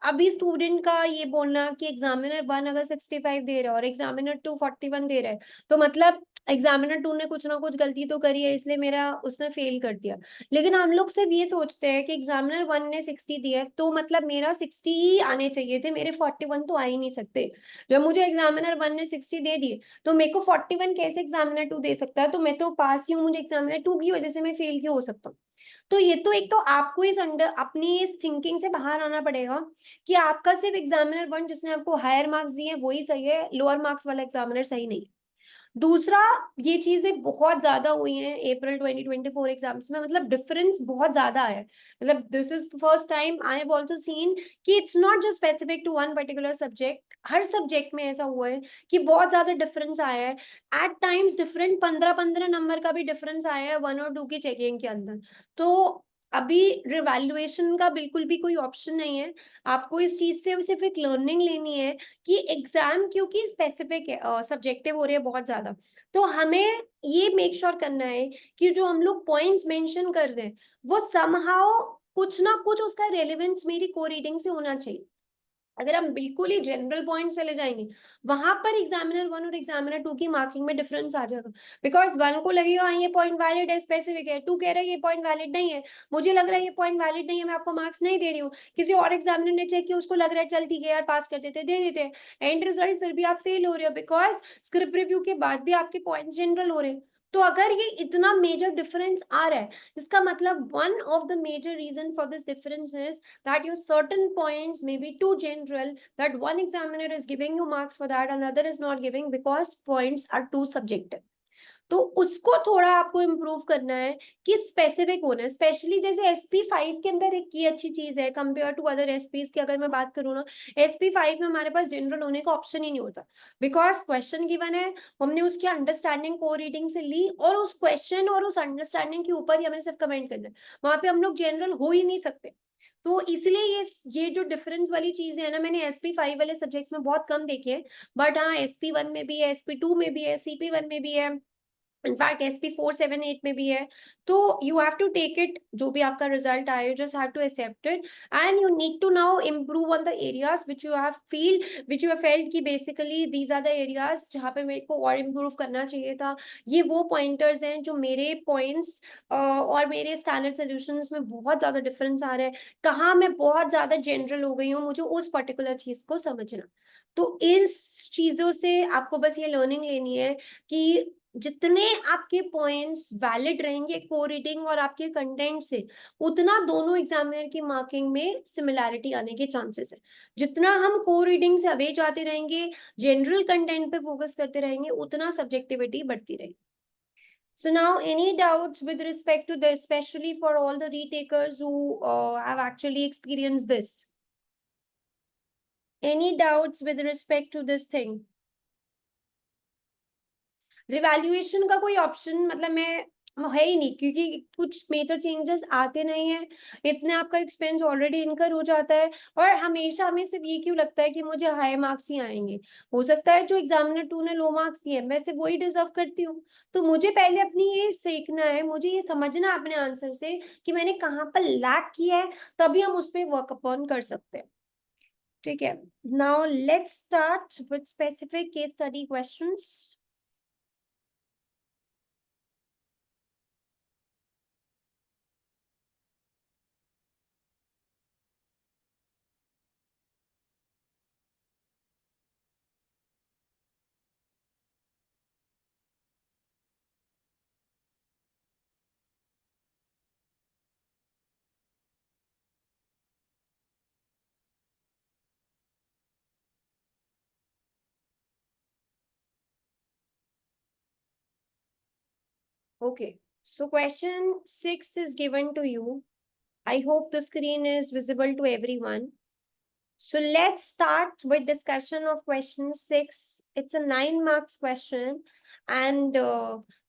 अभी student का ये बोलना कि एग्जामिनर 1 अगर 65 दे रहा है और एग्जामिनर 2 41 दे रहा है, तो मतलब एग्जामिनर 2 ने कुछ ना कुछ गलती तो करी है इसलिए मेरा उसने फेल कर दिया। लेकिन हम लोग सिर्फ ये सोचते हैं कि एग्जामिनर 1 ने 60 दिया है तो मतलब मेरा 60 ही आने चाहिए थे, मेरे 41 तो आ ही नहीं सकते। जब मुझे एग्जामिनर 1 ने 60 दे दिए तो मेरे को 41 कैसे एग्जामिनर 2 दे सकता है, तो मैं तो पास ही हूँ, मुझे एग्जामिनर 2 की वजह से मैं फेल क्यों हो सकता हूँ। तो ये तो एक तो आपको इस अंडर अपनी इस थिंकिंग से बाहर आना पड़ेगा कि आपका सिर्फ एग्जामिनर 1 जिसने आपको हायर मार्क्स दिए वही सही है, लोअर मार्क्स वाला एग्जामिनर सही नहीं। दूसरा, ये चीजें बहुत ज्यादा हुई हैं अप्रैल 2024 एग्जाम्स में, मतलब डिफरेंस बहुत ज्यादा है। मतलब this is first time I have also seen कि it's not just specific to one particular subject, हर सब्जेक्ट में ऐसा हुआ है कि बहुत ज्यादा डिफरेंस आया है। एट टाइम्स डिफरेंट 15-15 नंबर का भी डिफरेंस आया है 1 और 2 की चेकिंग के अंदर। तो अभी रिवैल्यूएशन का बिल्कुल भी कोई ऑप्शन नहीं है। आपको इस चीज से सिर्फ एक लर्निंग लेनी है कि एग्जाम क्योंकि स्पेसिफिक है, सब्जेक्टिव हो रहे हैं बहुत ज्यादा, तो हमें ये मेक श्योर करना है कि जो हम लोग पॉइंट्स मेंशन कर रहे हैं वो समहाउ कुछ ना कुछ उसका रेलेवेंस मेरी को रीडिंग से होना चाहिए। अगर हम बिल्कुल ही जनरल पॉइंट चले जाएंगे, वहां पर एग्जामिनर वन और एग्जामिनर टू की मार्किंग में डिफरेंस आ जाएगा। बिकॉज वन को लगेगा हाँ ये पॉइंट वैलिड है, स्पेसिफिक है, टू कह रहा है ये पॉइंट वैलिड नहीं है, मुझे लग रहा है ये पॉइंट वैलिड नहीं है, मैं आपको मार्क्स नहीं दे रही हूँ। किसी और एग्जामिनर ने चेक किया, उसको लग रहा है चल ठीक है यार पास कर देते, दे देते हैं। एंड रिजल्ट फिर भी आप फेल हो रहे हो, बिकॉज स्क्रिप्ट रिव्यू के बाद भी आपके पॉइंट जनरल हो रहे हैं। तो अगर ये इतना मेजर डिफरेंस आ रहा है, इसका मतलब one of the major reason for this difference is that your certain points may be too general, that one examiner is giving you marks for that, another is not giving because points are too subjective. तो उसको थोड़ा आपको improve करना है कि specific होना है। Specially जैसे SP5 के अंदर एक ये अच्छी चीज है कंपेयर टू अदर एसपीज की, अगर मैं बात करूँ ना, SP5 में हमारे पास जनरल होने का ऑप्शन ही नहीं होता। बिकॉज क्वेश्चन गिवन है, हमने उसकी अंडरस्टैंडिंग को रीडिंग से ली और उस क्वेश्चन और उस अंडरस्टैंडिंग के ऊपर ही हमें सिर्फ कमेंट करना है, वहां पे हम लोग जनरल हो ही नहीं सकते। तो इसलिए ये जो डिफरेंस वाली चीजें है ना, मैंने SP5 वाले सब्जेक्ट्स में बहुत कम देखे हैं। बट हाँ SP1 में भी है, SP2 में भी है, CP1 में भी है, इनफैक्ट SP478 में भी है। तो you have to take it, जो भी आपका रिजल्ट आए, you just have to accept it and you need to now improve on the areas which you have felt कि basically these are the areas जहाँ पे मेरे को और इम्प्रूव करना चाहिए था। ये वो पॉइंटर्स हैं जो मेरे पॉइंट्स और मेरे स्टैंडर्ड सोल्यूशंस में बहुत ज्यादा डिफरेंस आ रहा है, कहाँ मैं बहुत ज्यादा जनरल हो गई हूँ, मुझे उस पर्टिकुलर चीज को समझना। तो इस चीजों से आपको बस ये लर्निंग लेनी है कि जितने आपके पॉइंट्स वैलिड रहेंगे को रीडिंग और आपके कंटेंट से, उतना दोनों एग्जामिनर की मार्किंग में सिमिलैरिटी आने के चांसेस है। जितना हम को रीडिंग से अवे जाते रहेंगे, जनरल कंटेंट पे फोकस करते रहेंगे, उतना सब्जेक्टिविटी बढ़ती रहेगी। So now, any doubts with respect to this, especially for all the retakers who have actually experienced this? Any doubts with respect to this thing? Revaluation का कोई ऑप्शन मतलब मैं है ही नहीं, क्योंकि कुछ मेजर चेंजेस आते नहीं है, इतने आपका एक्सपेंस ऑलरेडी इनकर हो जाता है। और हमेशा हमें सिर्फ ये क्यों लगता है कि मुझे हाई मार्क्स ही आएंगे, हो सकता है जो एग्जामिनर टू ने लो मार्क्स दिए मैं सिर्फ वही डिजर्व करती हूँ। तो मुझे पहले अपनी ये सीखना है, मुझे ये समझना है अपने आंसर से कि मैंने कहाँ पर लैक किया है, तभी हम उस पर वर्क अपॉन कर सकते हैं। ठीक है, now let's start with specific case study questions. Okay, so question 6 is given to you. I hope the screen is visible to everyone. So let's start with discussion of question 6. It's a 9 marks question, and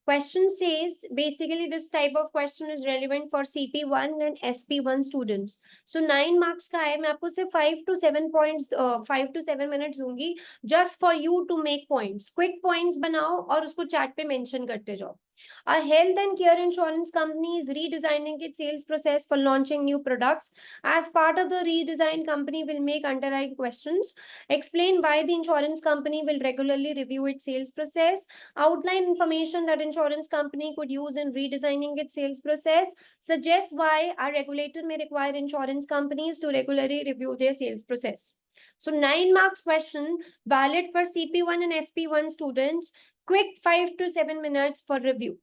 question says basically this type of question is relevant for CP1 and SP1 students. So 9 marks का है, मैं आपको सिर्फ 5 to 7 points 5 to 7 minutes दूंगी just for you to make points. Quick points बनाओ और उसको chat पे mention करते जाओ. A health and care insurance company is redesigning its sales process for launching new products. As part of the redesign, company will make underwrite questions, explain why the insurance company will regularly review its sales process, outline information that insurance company could use in redesigning its sales process, suggest why our regulator may require insurance companies to regularly review their sales process. So 9 marks question, valid for CP1 and SP1 students, quick 5 to 7 minutes for review.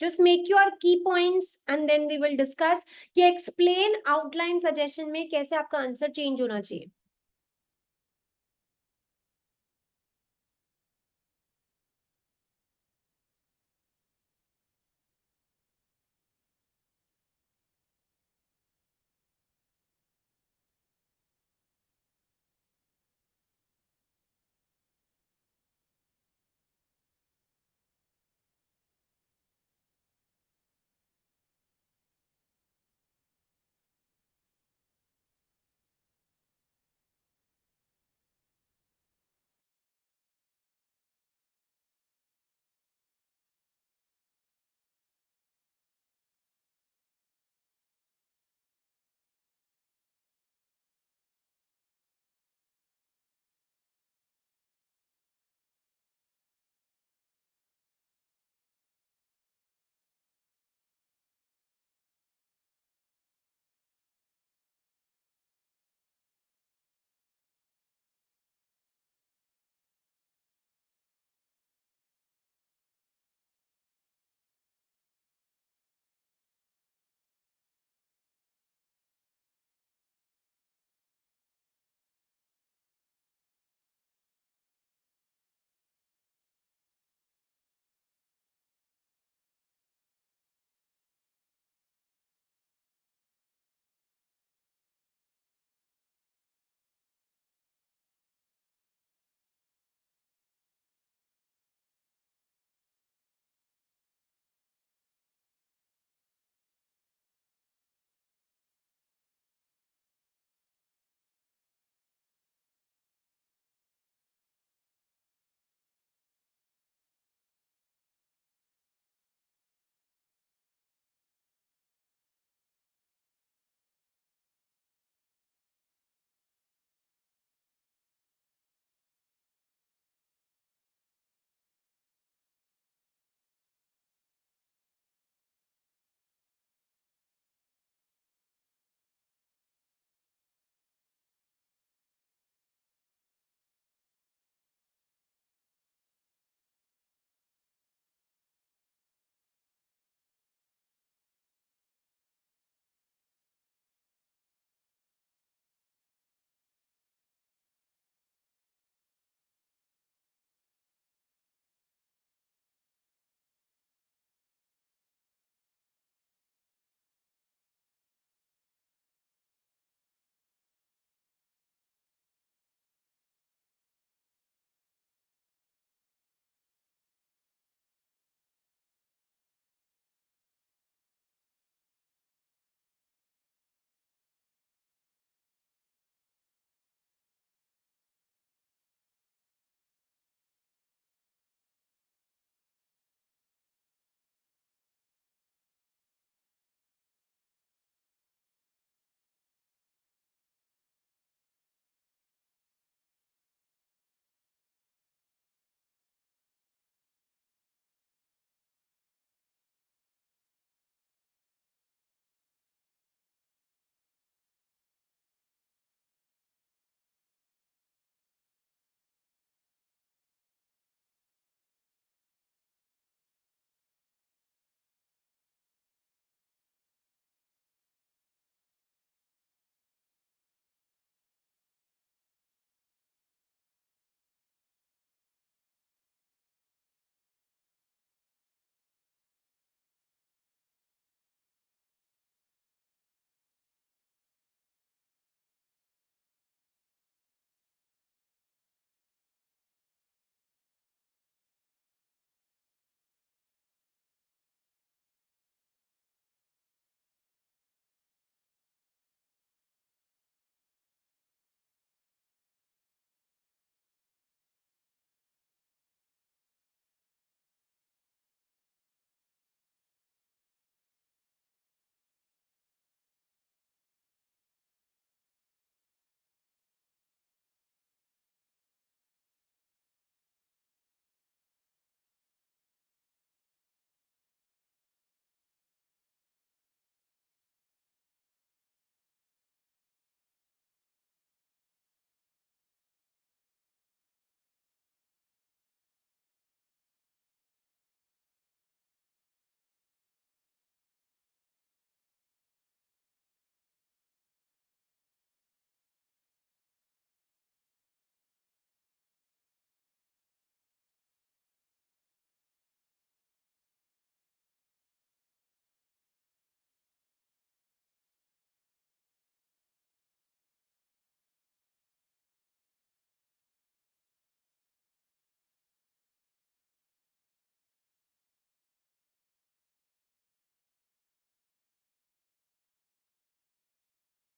Just make your key points and then we will discuss कि explain outline suggestion में कैसे आपका answer change होना चाहिए।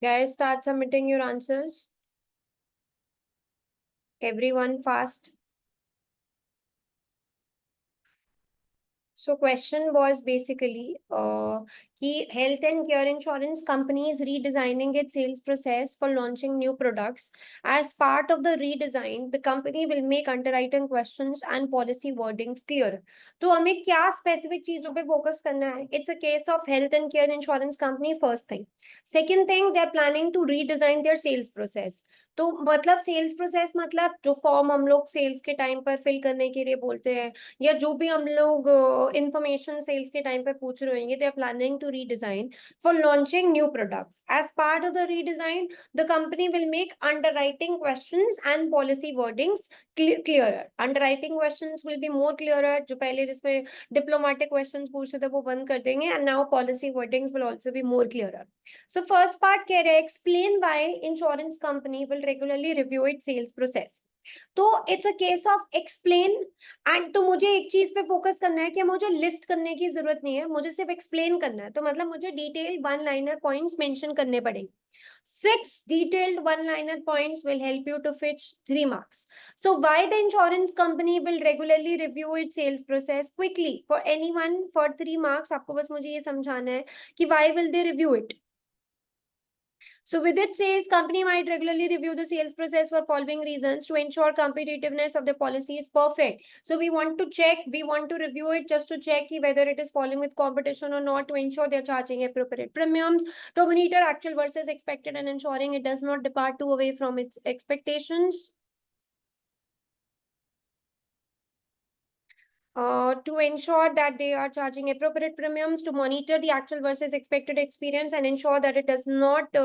Guys, start submitting your answers. Everyone fast. So question was basically health and care insurance company is redesigning its sales process for launching new products. As part of the redesign, the company will make underwriting questions and policy wordings clear. तो हमें क्या specific चीजों पे focus करना है? It's a case of health and care insurance company first thing. Second thing, they are planning to redesign their sales process. तो मतलब sales process मतलब जो फॉर्म हम लोग सेल्स के टाइम पर फिल करने के लिए बोलते हैं या जो भी हम लोग इंफॉर्मेशन सेल्स के टाइम पे पूछ रहे होंगे, they are planning to redesign for launching new products as part of the redesign the company will make underwriting questions and policy wordings clearer underwriting questions will be more clearer जो पहले जिसमें diplomatic questions पूछते थे वो बंद कर देंगे and now policy wordings will also be more clearer so first part कह रहे हैं explain why insurance company will regularly review it sales process तो it's a case of explain and तो मुझे एक चीज पे फोकस करना है कि मुझे लिस्ट करने की जरूरत नहीं है मुझे सिर्फ एक्सप्लेन करना है तो मतलब मुझे detailed one liner points mention करने पड़ेंगे 6 detailed one-liner points will help you to fetch 3 marks. So why the insurance company will regularly review its sales process quickly for anyone for 3 marks? आपको बस मुझे ये समझाना है कि why will they review it? So with it says company might regularly review the sales process for following reasons to ensure competitiveness of the policy is perfect. So we want to check, we want to review it just to check whether it is following with competition or not to ensure they're charging appropriate premiums, to monitor actual versus expected and ensuring it does not depart too away from its expectations. To ensure that they are charging appropriate premiums, to monitor the actual versus expected experience and ensure that it does not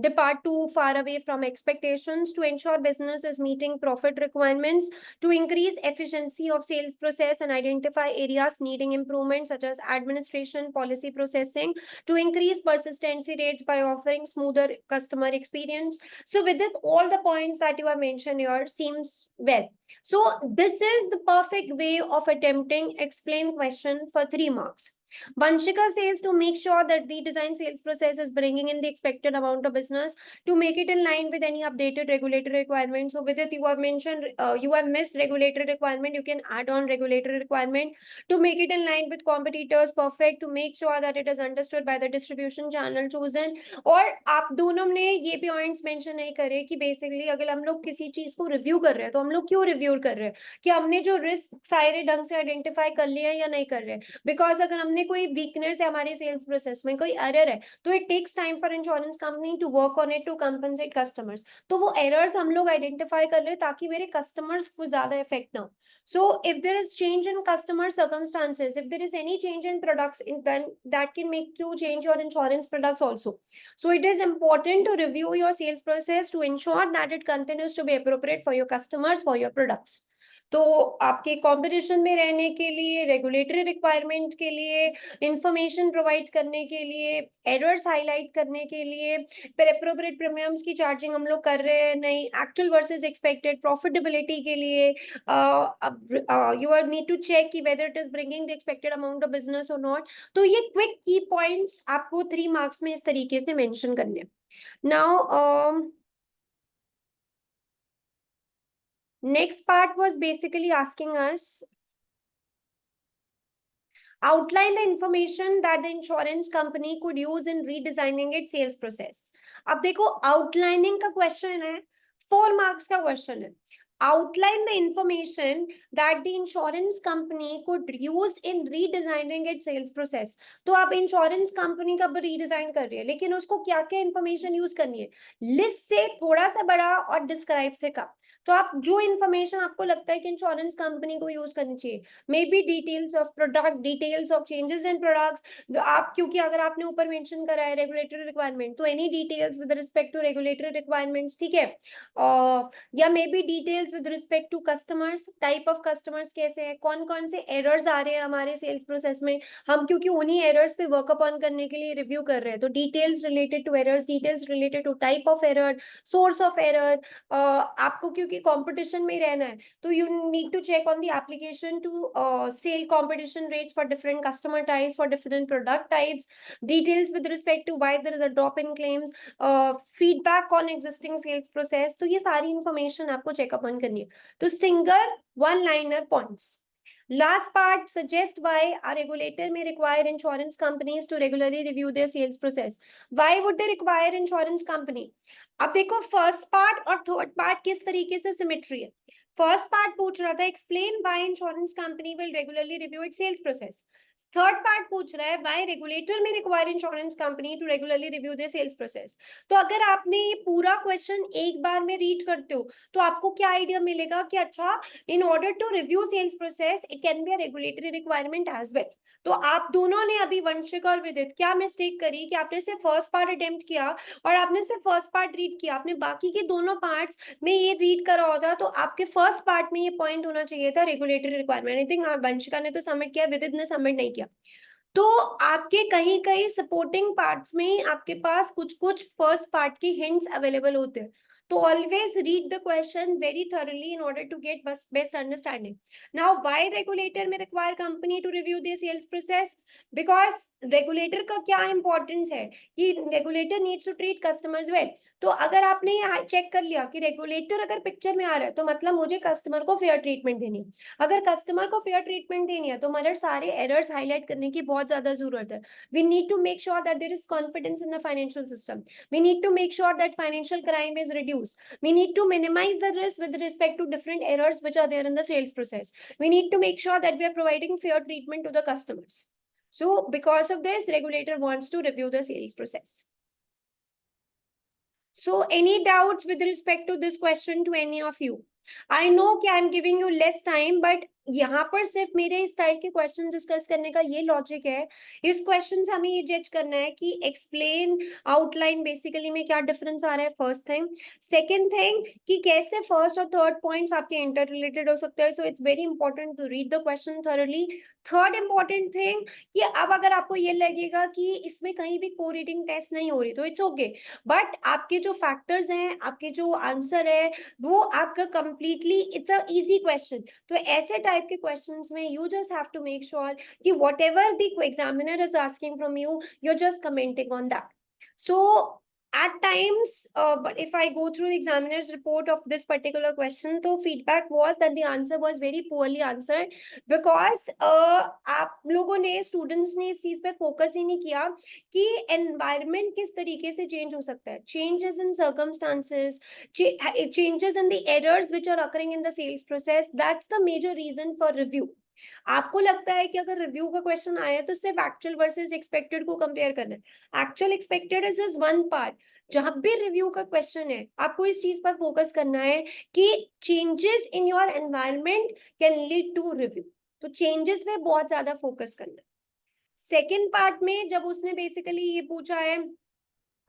depart too far away from expectations, to ensure business is meeting profit requirements, to increase efficiency of sales process and identify areas needing improvement such as administration, policy processing, to increase persistency rates by offering smoother customer experience. So with this, all the points that you have mentioned here seems well. So this is the perfect way of attempting explain question for 3 marks. Vanshika says to make sure that redesigned sales process is bringing in the expected amount of business to make it in line with any updated regulatory requirements. So with it, you have mentioned, you have missed regulatory requirement. You can add on regulatory requirement to make it in line with competitors. Perfect. To make sure that it is understood by the distribution channel chosen. और आप दोनों ने ये भी points mention नहीं करे कि basically अगर हम लोग किसी चीज को रिव्यू कर रहे हैं तो हम लोग क्यों रिव्यू कर रहे हैं कि हमने जो रिस्क सारे ढंग से आइडेंटिफाई कर लिया है या नहीं कर रहे बिकॉज अगर हमने कोई वीकनेस है हमारे सेल्स प्रोसेस में कोई एरर है तो it takes time for insurance company to work on it to compensate customers तो वो एरर्स हम लोग आइडेंटिफाई कर रहे ताकि मेरे कस्टमर्स को ज्यादा इफेक्ट ना हो so if there is change in customer circumstances if there is any change in products then that can make you change your insurance products also so it is important to review your sales process to ensure that it continues to be appropriate for your customers for your products तो आपके competition में रहने के लिए regulatory requirement के लिए information provide करने के लिए एरर्स हाईलाइट करने के लिए फिर अप्रोप्रिएट प्रीमियम्स की चार्जिंग हम लोग कर रहे हैं नहीं एक्चुअल वर्सेस एक्सपेक्टेड प्रॉफिटेबिलिटी के लिए you are need to check कि whether it is bringing the expected amount of business और नॉट तो ये क्विक की पॉइंट्स आपको 3 मार्क्स में इस तरीके से मेंशन करने now next part was basically asking us outline the information that the insurance company could use in redesigning its sales process. अब देखो outlining का question है 4 marks का question है outline the information that the insurance company could use in redesigning its sales process. तो आप insurance company का redesign कर रही है लेकिन उसको क्या क्या information use करनी है list से थोड़ा सा बड़ा और describe से कम तो आप जो इन्फॉर्मेशन आपको लगता है कि इंश्योरेंस कंपनी को यूज करनी चाहिए may be details of product details of changes in products आप क्योंकि अगर आपने ऊपर मेंशन करा है रेगुलेटरी रिक्वायरमेंट तो any details with respect to regulatory requirements ठीक है या may be details with respect to customers type of customers कैसे हैं कौन कौन से एरर्स आ रहे हैं हमारे सेल्स प्रोसेस में हम क्योंकि उन्हीं एरर्स पे वर्कअप ऑन करने के लिए रिव्यू कर रहे हैं तो details related to errors details related to type of error source of error आपको क्योंकि क्योंकि कंपटीशन में रहना है, तो you need to check on the application to sell competition rates for different customer types, for different product types, details with respect to why there is a drop in claims, feedback on existing sales process. तो ये सारी information आपको checkup on करनी है. तो single one liner points. Last part, suggest why a regulator may require insurance companies to regularly review their sales process. Why would they require insurance company? अब देखो first part और third part किस तरीके से symmetry है. First part पूछ रहा था explain why insurance company will regularly review its sales process. Third part पूछ रहा है why regulator may require insurance company to regularly review their sales process. तो अगर आपने ये पूरा क्वेश्चन एक बार में रीड करते हो तो आपको क्या आइडिया मिलेगा कि अच्छा, in order to review sales process it can be a regulatory requirement as well. तो आप दोनों ने अभी वंशिक और विदित क्या मिस्टेक करी कि आपने सिर्फ फर्स्ट पार्ट अटेम्प्ट किया और आपने सिर्फ फर्स्ट पार्ट रीड किया, आपने बाकी के दोनों पार्ट्स में ये रीड करा होता तो आपके फर्स्ट पार्ट में ये पॉइंट होना चाहिए था regulatory requirement. I think Vanshika ने तो सबमिट किया, विदित ने सबमिट नहीं किया. तो आपके कहीं कहीं सपोर्टिंग पार्ट्स में आपके पास कुछ कुछ फर्स्ट पार्ट की हिंट्स अवेलेबल होते हैं. तो always read the question very thoroughly in order to get best understanding. Now, why regulator may require company to review their sales process? Because regulator का क्या importance है कि regulator needs to treat customers well. तो अगर आपने check कर लिया कि रेगुलेटर अगर पिक्चर में आ रहा है तो मतलब मुझे कस्टमर को फेयर ट्रीटमेंट देनी है. अगर कस्टमर को फेयर ट्रीटमेंट देनी है तो मतलब सारे एरर्स हाईलाइट करने की बहुत ज्यादा जरूरत है. We need to make sure that there is confidence in the financial system. We need to make sure that financial crime is reduced. We need to minimize the risk with respect to different errors which are there in the sales process. We need to make sure that we are providing fair treatment to the customers. So because of this, regulator wants to review the sales process. So any doubts with respect to this question to any of you? I know कि I am giving you less time, but यहाँ पर सिर्फ मेरे इस type के question discuss करने का ये लॉजिक है. इस क्वेश्चन से हमें ये जज करना है कि एक्सप्लेन आउटलाइन बेसिकली में क्या डिफरेंस आ रहा है. First thing. सेकेंड थिंग कि कैसे फर्स्ट और थर्ड पॉइंट्स आपके इंटर रिलेटेड हो सकते हैं. So it's very important to read the question thoroughly. Third important thing कि अब अगर आपको ये लगेगा कि इसमें कहीं भी को रीडिंग टेस्ट नहीं हो रही तो इट्स ओके, बट आपके जो फैक्टर्स हैं, आपके जो आंसर है वो आपका completely it's a easy question. तो ऐसे टाइप के क्वेश्चंस में you just have to make sure कि whatever the examiner is asking from you, you are just commenting on that. So at times, but if I go through the examiner's report of this particular question, so feedback was that the answer was very poorly answered because आप लोगों ने students ने इस चीज पे focus ही नहीं किया कि environment किस तरीके से change हो सकता है. Changes in circumstances, changes in the errors which are occurring in the sales process, that's the major reason for review. आपको लगता है कि अगर रिव्यू का क्वेश्चन आया तो सिर्फ एक्चुअल वर्सेस एक्सपेक्टेड को कंपेयर करना है. Actual expected is just one part. जहां भी रिव्यू का क्वेश्चन है आपको इस चीज पर फोकस करना है कि changes in your environment can lead to review. तो चेंजेस पे बहुत ज्यादा फोकस करना है. सेकेंड पार्ट में जब उसने बेसिकली ये पूछा है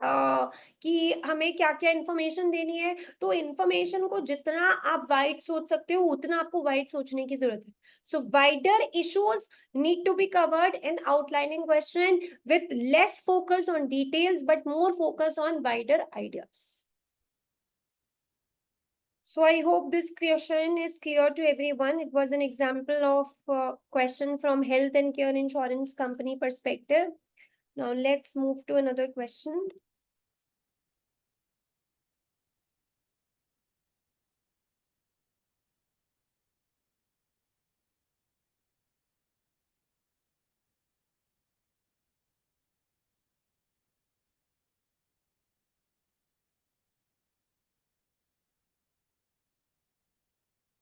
कि हमें क्या क्या इंफॉर्मेशन देनी है, तो इंफॉर्मेशन को जितना आप वाइड सोच सकते हो उतना आपको वाइड सोचने की जरूरत है. So wider issues need to be covered in outlining question with less focus on details but more focus on wider ideas. So I hope this question is clear to everyone. It was an example of question from health and care insurance company perspective. Now let's move to another question.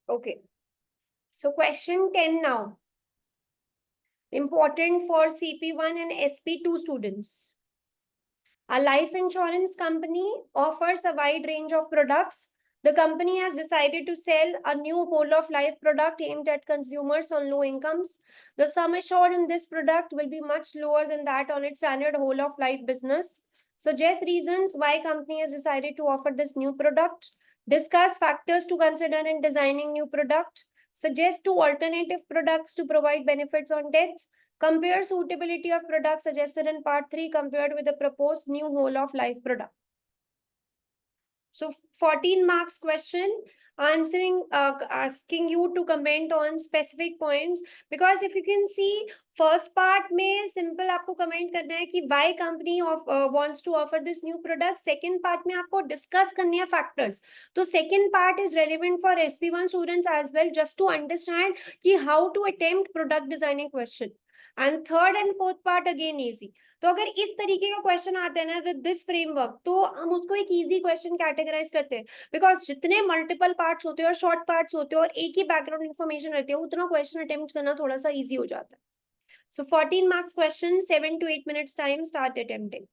Okay, so question 10 now. Important for CP1 and SP2 students. A life insurance company offers a wide range of products. The company has decided to sell a new whole of life product aimed at consumers on low incomes. The sum assured in this product will be much lower than that on its standard whole of life business. Suggest reasons why company has decided to offer this new product. Discuss factors to consider in designing new product. Suggest two alternative products to provide benefits on death. Compare suitability of products suggested in part 3 compared with the proposed new whole of life product. So 14 marks question, asking you to comment on specific points. Because if you can see, first part में simple आपको comment करना है कि why company wants to offer this new product. Second part में आपको discuss करने हैं factors. तो second part is relevant for SP1 students as well, just to understand कि how to attempt product designing question. And third and fourth part again easy. तो अगर इस तरीके का क्वेश्चन आता है ना विद दिस फ्रेमवर्क, तो हम उसको एक इजी क्वेश्चन कैटेगराइज करते हैं, बिकॉज जितने मल्टीपल पार्ट्स होते हैं और शॉर्ट पार्ट्स होते हैं और एक ही बैकग्राउंड इन्फॉर्मेशन रहती है, उतना क्वेश्चन अटेम्प्ट करना थोड़ा सा इजी हो जाता है. सो 14 marks question, 7 to 8 minutes time, start attempting.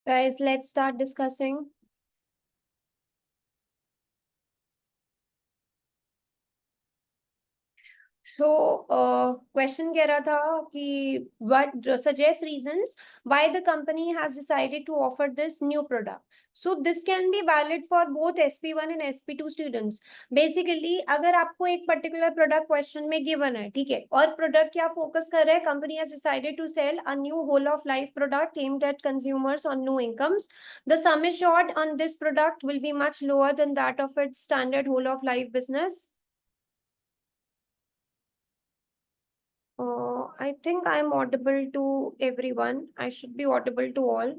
Guys, let's start discussing. So, question कह रहा था कि what suggest reasons why the company has decided to offer this new product. So this can be valid for both SP1 and SP2 students. Basically, अगर आपको एक particular product question में given है, ठीक है, और product क्या focus कर रहा है, company has decided to sell a new whole of life product aimed at consumers on no incomes. The sum assured on this product will be much lower than that of its standard whole of life business. I think I'm audible to everyone. I should be audible to all.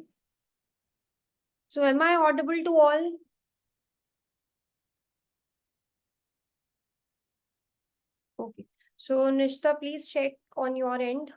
So am I audible to all? Okay. So Nishta, please check on your end.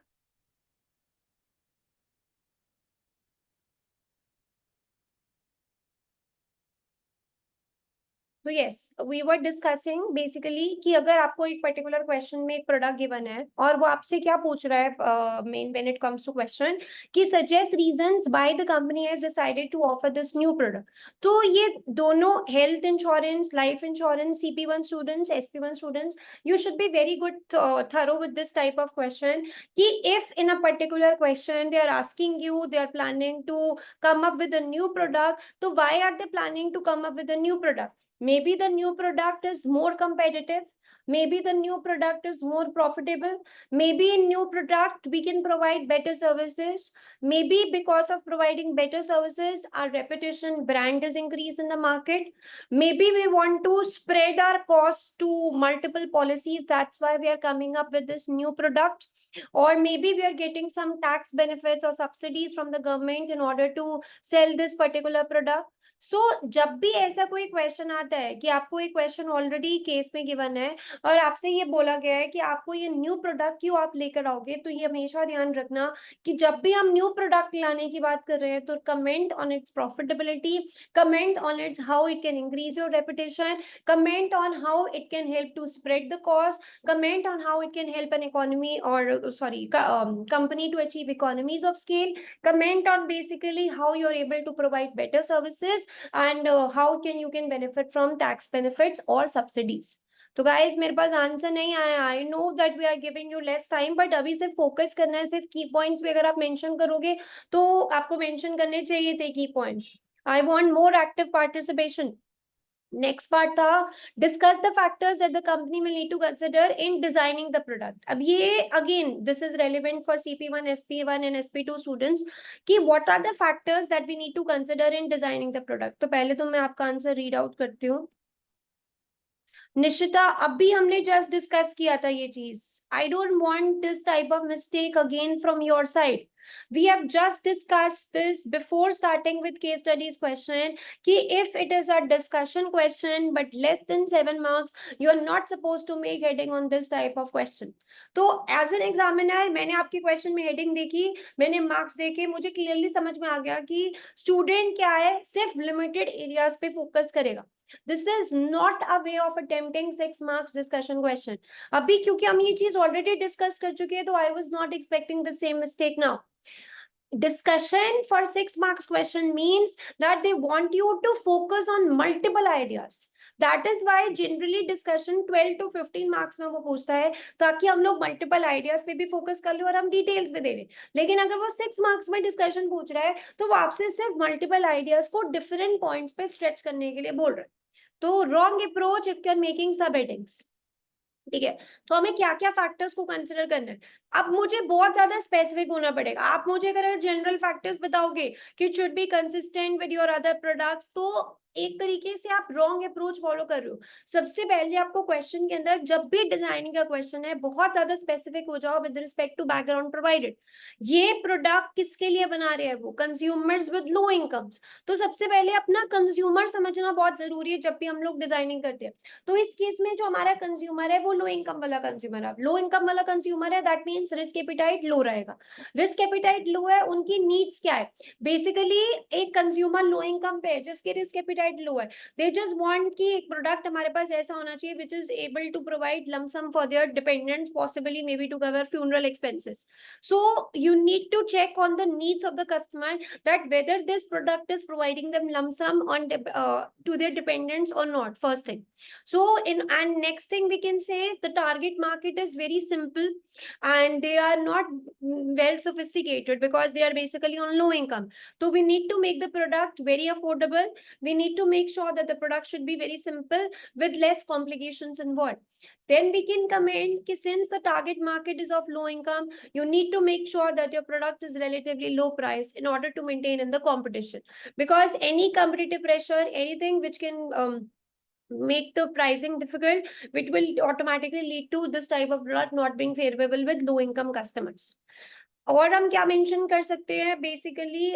तो yes we were discussing basically कि अगर आपको एक particular question में एक product given है और वो आपसे क्या पूछ रहा है main when it comes to question कि suggest reasons why the company has decided to offer this new product. तो ये दोनों health insurance, life insurance, CP1 students, SP1 students, you should be very good thorough with this type of question कि if in a particular question they are asking you, they are planning to come up with a new product, तो why are they planning to come up with a new product? Maybe the new product is more competitive. Maybe the new product is more profitable. Maybe in new product we can provide better services. Maybe because of providing better services, our reputation brand is increased in the market. Maybe we want to spread our costs to multiple policies. That's why we are coming up with this new product. Or maybe we are getting some tax benefits or subsidies from the government in order to sell this particular product. जब भी ऐसा कोई question आता है कि आपको एक question already case में गिवन है और आपसे ये बोला गया है कि आपको ये न्यू प्रोडक्ट क्यों आप लेकर आओगे, तो ये हमेशा ध्यान रखना कि जब भी हम न्यू प्रोडक्ट लाने की बात कर रहे हैं तो comment on its profitability, comment on its how it can increase your reputation, comment on how it can help to spread the cost, comment on how it can help an economy or sorry company to achieve economies of scale, comment on basically how you're able to provide better services and how you can benefit from tax benefits or subsidies. तो guys मेरे पास answer नहीं आया, I know that we are giving you less time, but अभी सिर्फ focus करना है, सिर्फ की पॉइंट्स भी अगर आप मेंशन करोगे तो आपको मेंशन करने चाहिए थे की points. I want more active participation. Next part था discuss the factors that the company will need to consider in designing the product. अब ये again this is relevant for CP1, SP1 and SP2 students कि what are the factors that we need to consider in designing the product. तो पहले तो मैं आपका answer read out करती हूँ। निशिता, अभी हमने जस्ट डिस्कस किया था ये चीज। I don't want this type of mistake again from your side. We have just discussed this before starting with case studies question कि if it is a discussion question but less than 7 marks, you are not supposed to make heading on this type of question. तो as an examiner मैंने आपकी question में heading देखी, मैंने marks देखे, मुझे clearly समझ में आ गया कि student क्या है, सिर्फ limited areas पे focus करेगा। This is not a way of attempting 6 marks discussion question. अभी क्योंकि हम ये चीज already discuss कर चुके हैं तो I was not expecting the same mistake now. Discussion for 6 marks question means that they want you to focus on multiple ideas. That is why generally discussion 12 to 15 marks में वो पूछता है ताकि हम लोग multiple ideas पे भी focus कर ले और हम details भी दे दें। लेकिन अगर वो 6 marks में discussion पूछ रहा है तो वो आपसे सिर्फ multiple ideas को different points पे stretch करने के लिए बोल रहा है। तो wrong approach if you are making subheadings. ठीक है, तो हमें क्या क्या फैक्टर्स को कंसिडर करना है। अब मुझे बहुत ज्यादा स्पेसिफिक होना पड़ेगा। आप मुझे अगर जनरल फैक्टर्स बताओगे कि it should be consistent with your other products, तो एक तरीके से आप रॉन्ग अप्रोच फॉलो कर रहे हो। सबसे पहले आपको क्वेश्चन के अंदर जब भी डिजाइनिंग का क्वेश्चन है बहुत ज्यादा स्पेसिफिक हो जाओ with respect to background provided. ये प्रोडक्ट किसके लिए बना रहे हैं, वो कंज्यूमर्स विद लो इनकम्स। तो सबसे पहले अपना कंज्यूमर समझना बहुत जरूरी है जब भी हम लोग डिजाइनिंग करते हैं। तो इस केस में जो हमारा कंज्यूमर है वो लो इनकम वाला कंज्यूमर है। लो इनकम वाला कंज्यूमर है that means means risk appetite low रहेगा। रिस्क एपिटाइट लो है, उनकी नीड्स क्या है? बेसिकली एक कंज्यूमर लो इनकम पे है जिसकी रिस्क एपिटाइट लो है, दे जस्ट वांट कि एक प्रोडक्ट हमारे पास ऐसा होना चाहिए which is able to provide lump sum for their dependents, possibly may be to cover funeral expenses. So you need to check on the needs of the customer, that whether this product is providing them lump sum on to their dependents or not, first thing. So in and next thing we can say is the target market is very simple and they are not well sophisticated because they are basically on low income. So we need to make the product very affordable. We need to make sure that the product should be very simple with less complications involved. Then we can comment that since the target market is of low income, you need to make sure that your product is relatively low price in order to maintain in the competition, because any competitive pressure, anything which can make the pricing difficult, which will automatically lead to this type of product not being favorable with low income customers. और हम क्या mention कर सकते हैं? Basically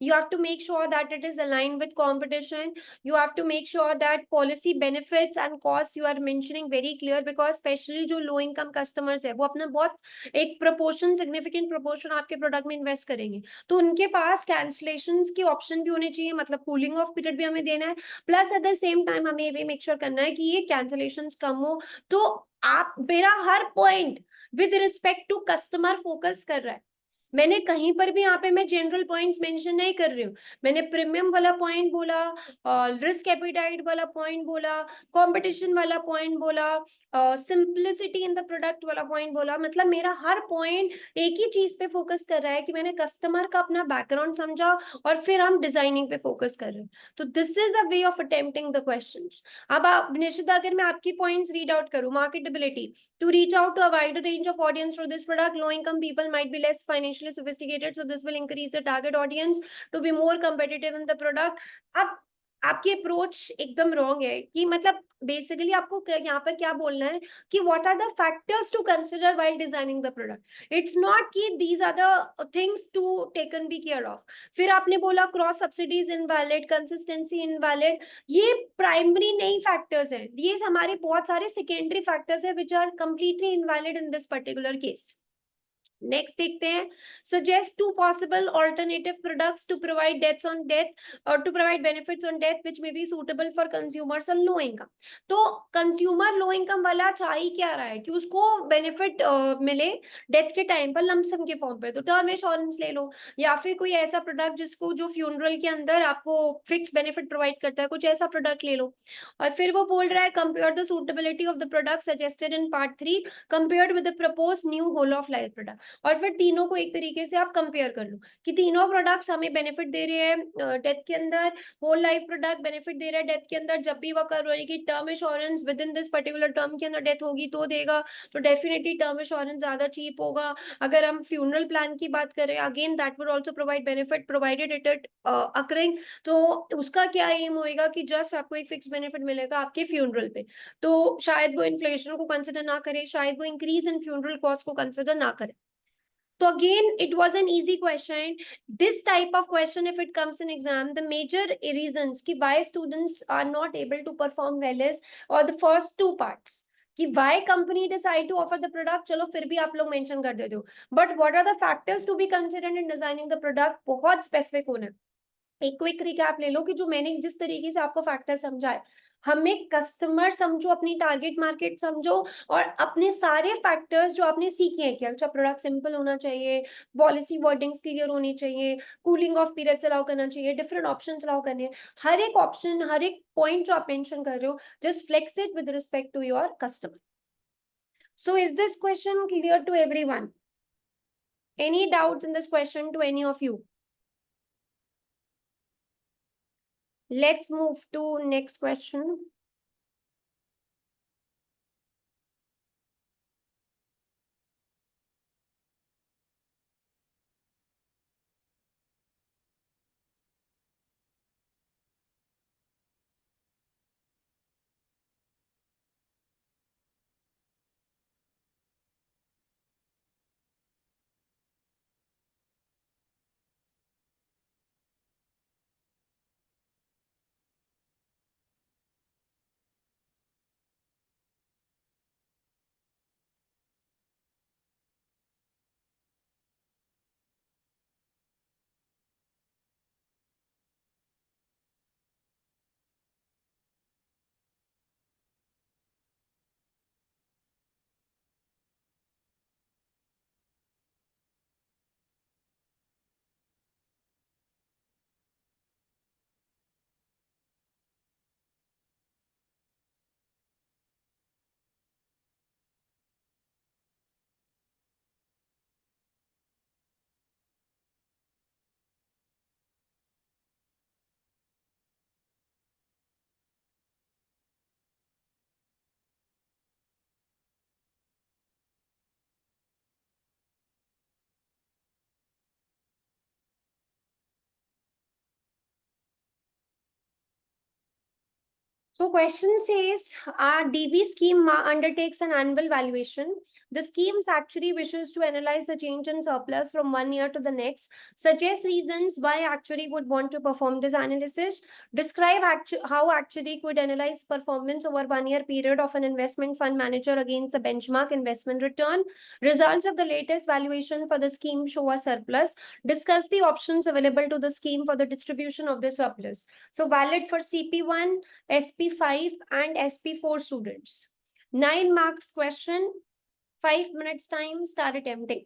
you have to make sure that it is aligned with competition. You have to make sure that policy benefits and costs you are mentioning very clear, because especially जो low income customers है वो अपना बहुत एक proportion, significant proportion आपके product में invest करेंगे, तो उनके पास cancellations की option भी होनी चाहिए, मतलब cooling off period भी हमें देना है, plus at the same time हमें ये भी make sure करना है कि ये cancellations कम हो. तो आप मेरा हर point with respect to customer focus कर रहा है. मैंने कहीं पर भी यहाँ पे मैं जनरल पॉइंट्स मेंशन नहीं कर रही हूँ. मैंने प्रीमियम वाला पॉइंट बोला, रिस्क एपिटाइट वाला पॉइंट बोला, कंपटीशन वाला पॉइंट बोला, सिंप्लिसिटी इन द प्रोडक्ट वाला पॉइंट बोला. मतलब मेरा हर पॉइंट एक ही चीज पे फोकस कर रहा है कि मैंने कस्टमर का अपना बैकग्राउंड समझा और फिर हम डिजाइनिंग पे फोकस कर रहे हैं. तो this is a way of attempting the questions. अब आप निशिता, अगर मैं आपकी पॉइंट्स रीड आउट करूँ, marketability, to reach out to a wider range of audience through this product, low income people might be less financially sophisticated, so this will increase the target audience to be more competitive in the product. अब आपकी approach एकदम wrong है कि मतलब basically आपको यहाँ पर क्या बोलना है कि what are the factors to consider while designing the product. It's not कि these are the things to taken be care of. फिर आपने बोला cross subsidies invalid, consistency invalid, ये प्राइमरी नहीं फैक्टर्स हैं, ये हमारे बहुत सारे सेकेंडरी फैक्टर्स हैं which are completely invalid in this particular case. Next देखते हैं, suggest two possible alternative products to provide deaths on death or to provide benefits on death which may be suitable for consumers on low income. तो consumer लो income वाला चाह ही क्या रहा है कि उसको बेनिफिट मिले डेथ के टाइम पर लमसम के फॉर्म पे, तो टर्म इंश्योरेंस ले लो, या फिर कोई ऐसा प्रोडक्ट जिसको जो फ्यूनरल के अंदर आपको फिक्स बेनिफिट प्रोवाइड करता है, कुछ ऐसा प्रोडक्ट ले लो. और फिर वो बोल रहा है compare the suitability of the product suggested in part 3 compared with the proposed new whole of life product. और फिर तीनों को एक तरीके से आप कंपेयर कर लो कि तीनों प्रोडक्ट्स हमें बेनिफिट दे रहे हैं डेथ के अंदर, होल लाइफ प्रोडक्ट बेनिफिट दे रहा है डेथ के अंदर, जब भी वह कर रहेगी term insurance with in this particular term के अंदर डेथ होगी तो देगा, तो डेफिनेटली टर्म इंश्योरेंस ज्यादा चीप होगा. अगर हम फ्यूनरल प्लान की बात करें, again that would also provide benefit provided it occurring. तो उसका क्या एम होएगा कि जस्ट आपको एक फिक्स बेनिफिट मिलेगा आपके फ्यूनरल पे, तो शायद वो इन्फ्लेशन को कंसिडर ना करे, शायद वो इंक्रीज इन फ्यूनरल कॉस्ट को कंसिडर ना करे. So again, it was an easy question. This type of question, if it comes in exam, the major reasons कि why students are not able to perform well is, or the first two parts, कि why company decide to offer the product, चलो फिर भी आप लोग mention कर देते हो, but what are the factors to be considered in designing the product, बहुत specific होना है. एक क्विक रिकैप ले लो कि जो मैंने जिस तरीके से आपको फैक्टर समझा है, हमें कस्टमर समझो, अपनी टारगेट मार्केट समझो, और अपने सारे फैक्टर्स जो आपने सीखे हैं कि अच्छा प्रोडक्ट सिंपल होना चाहिए, पॉलिसी वर्डिंग्स क्लियर होनी चाहिए, कूलिंग ऑफ पीरियड्स अलाउ करना चाहिए, डिफरेंट ऑप्शन अलाउ करने हैं, हर एक ऑप्शन, हर एक पॉइंट जो आप मेंशन कर रहे हो, just flex it with respect to your customer. So is this question clear to everyone? Any doubts in this question to any of you? Let's move to next question. So question says, our DB scheme undertakes an annual valuation. The schemes actually wishes to analyze the change in surplus from one year to the next, suggest reasons why actuary would want to perform this analysis, describe how actuary could analyze performance over 1 year period of an investment fund manager against the benchmark investment return. Results of the latest valuation for the scheme show a surplus. Discuss the options available to the scheme for the distribution of the surplus. So valid for CP1, SP5 and SP4 students. 9 marks question, 5 minutes time, start attempting.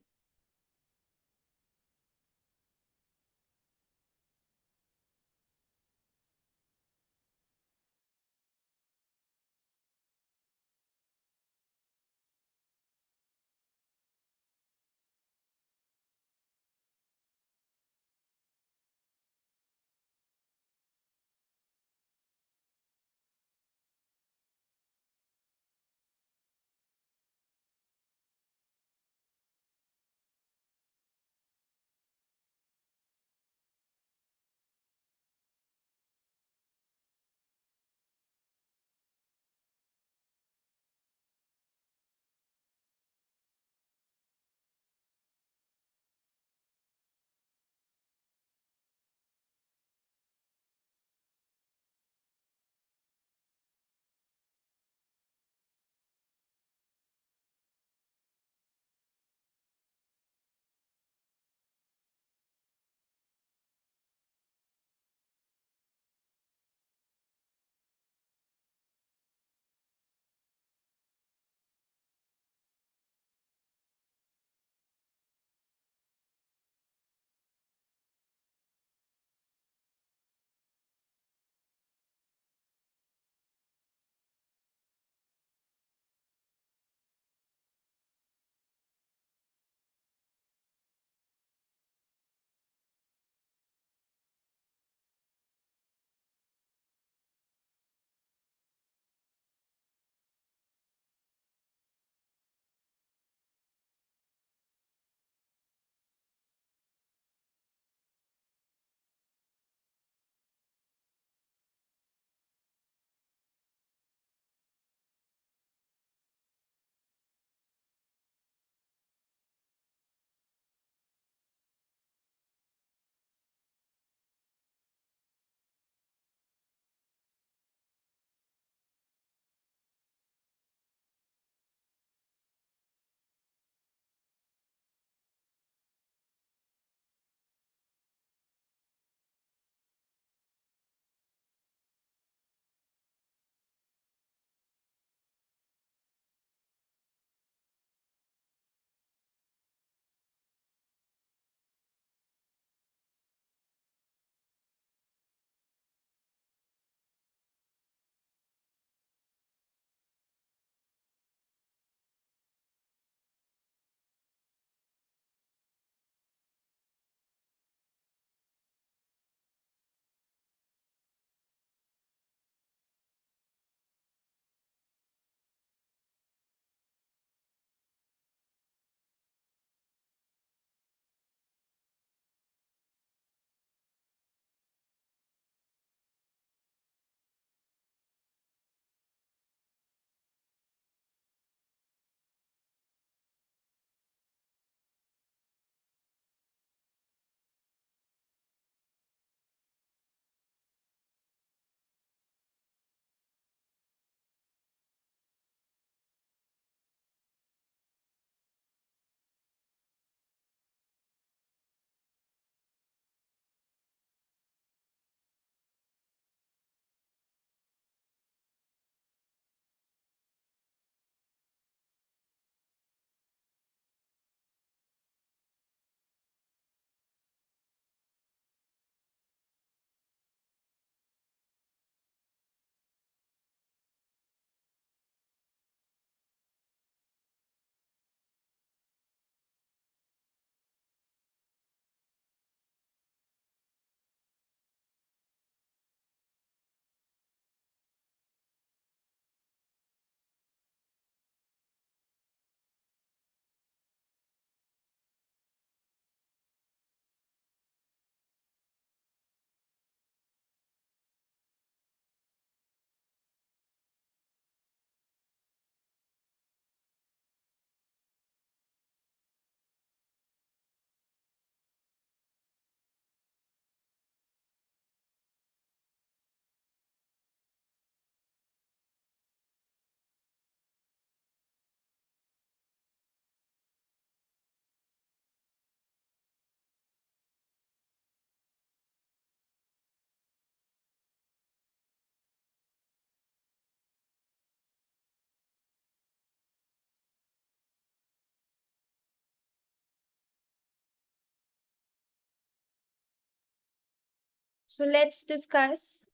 So let's discuss.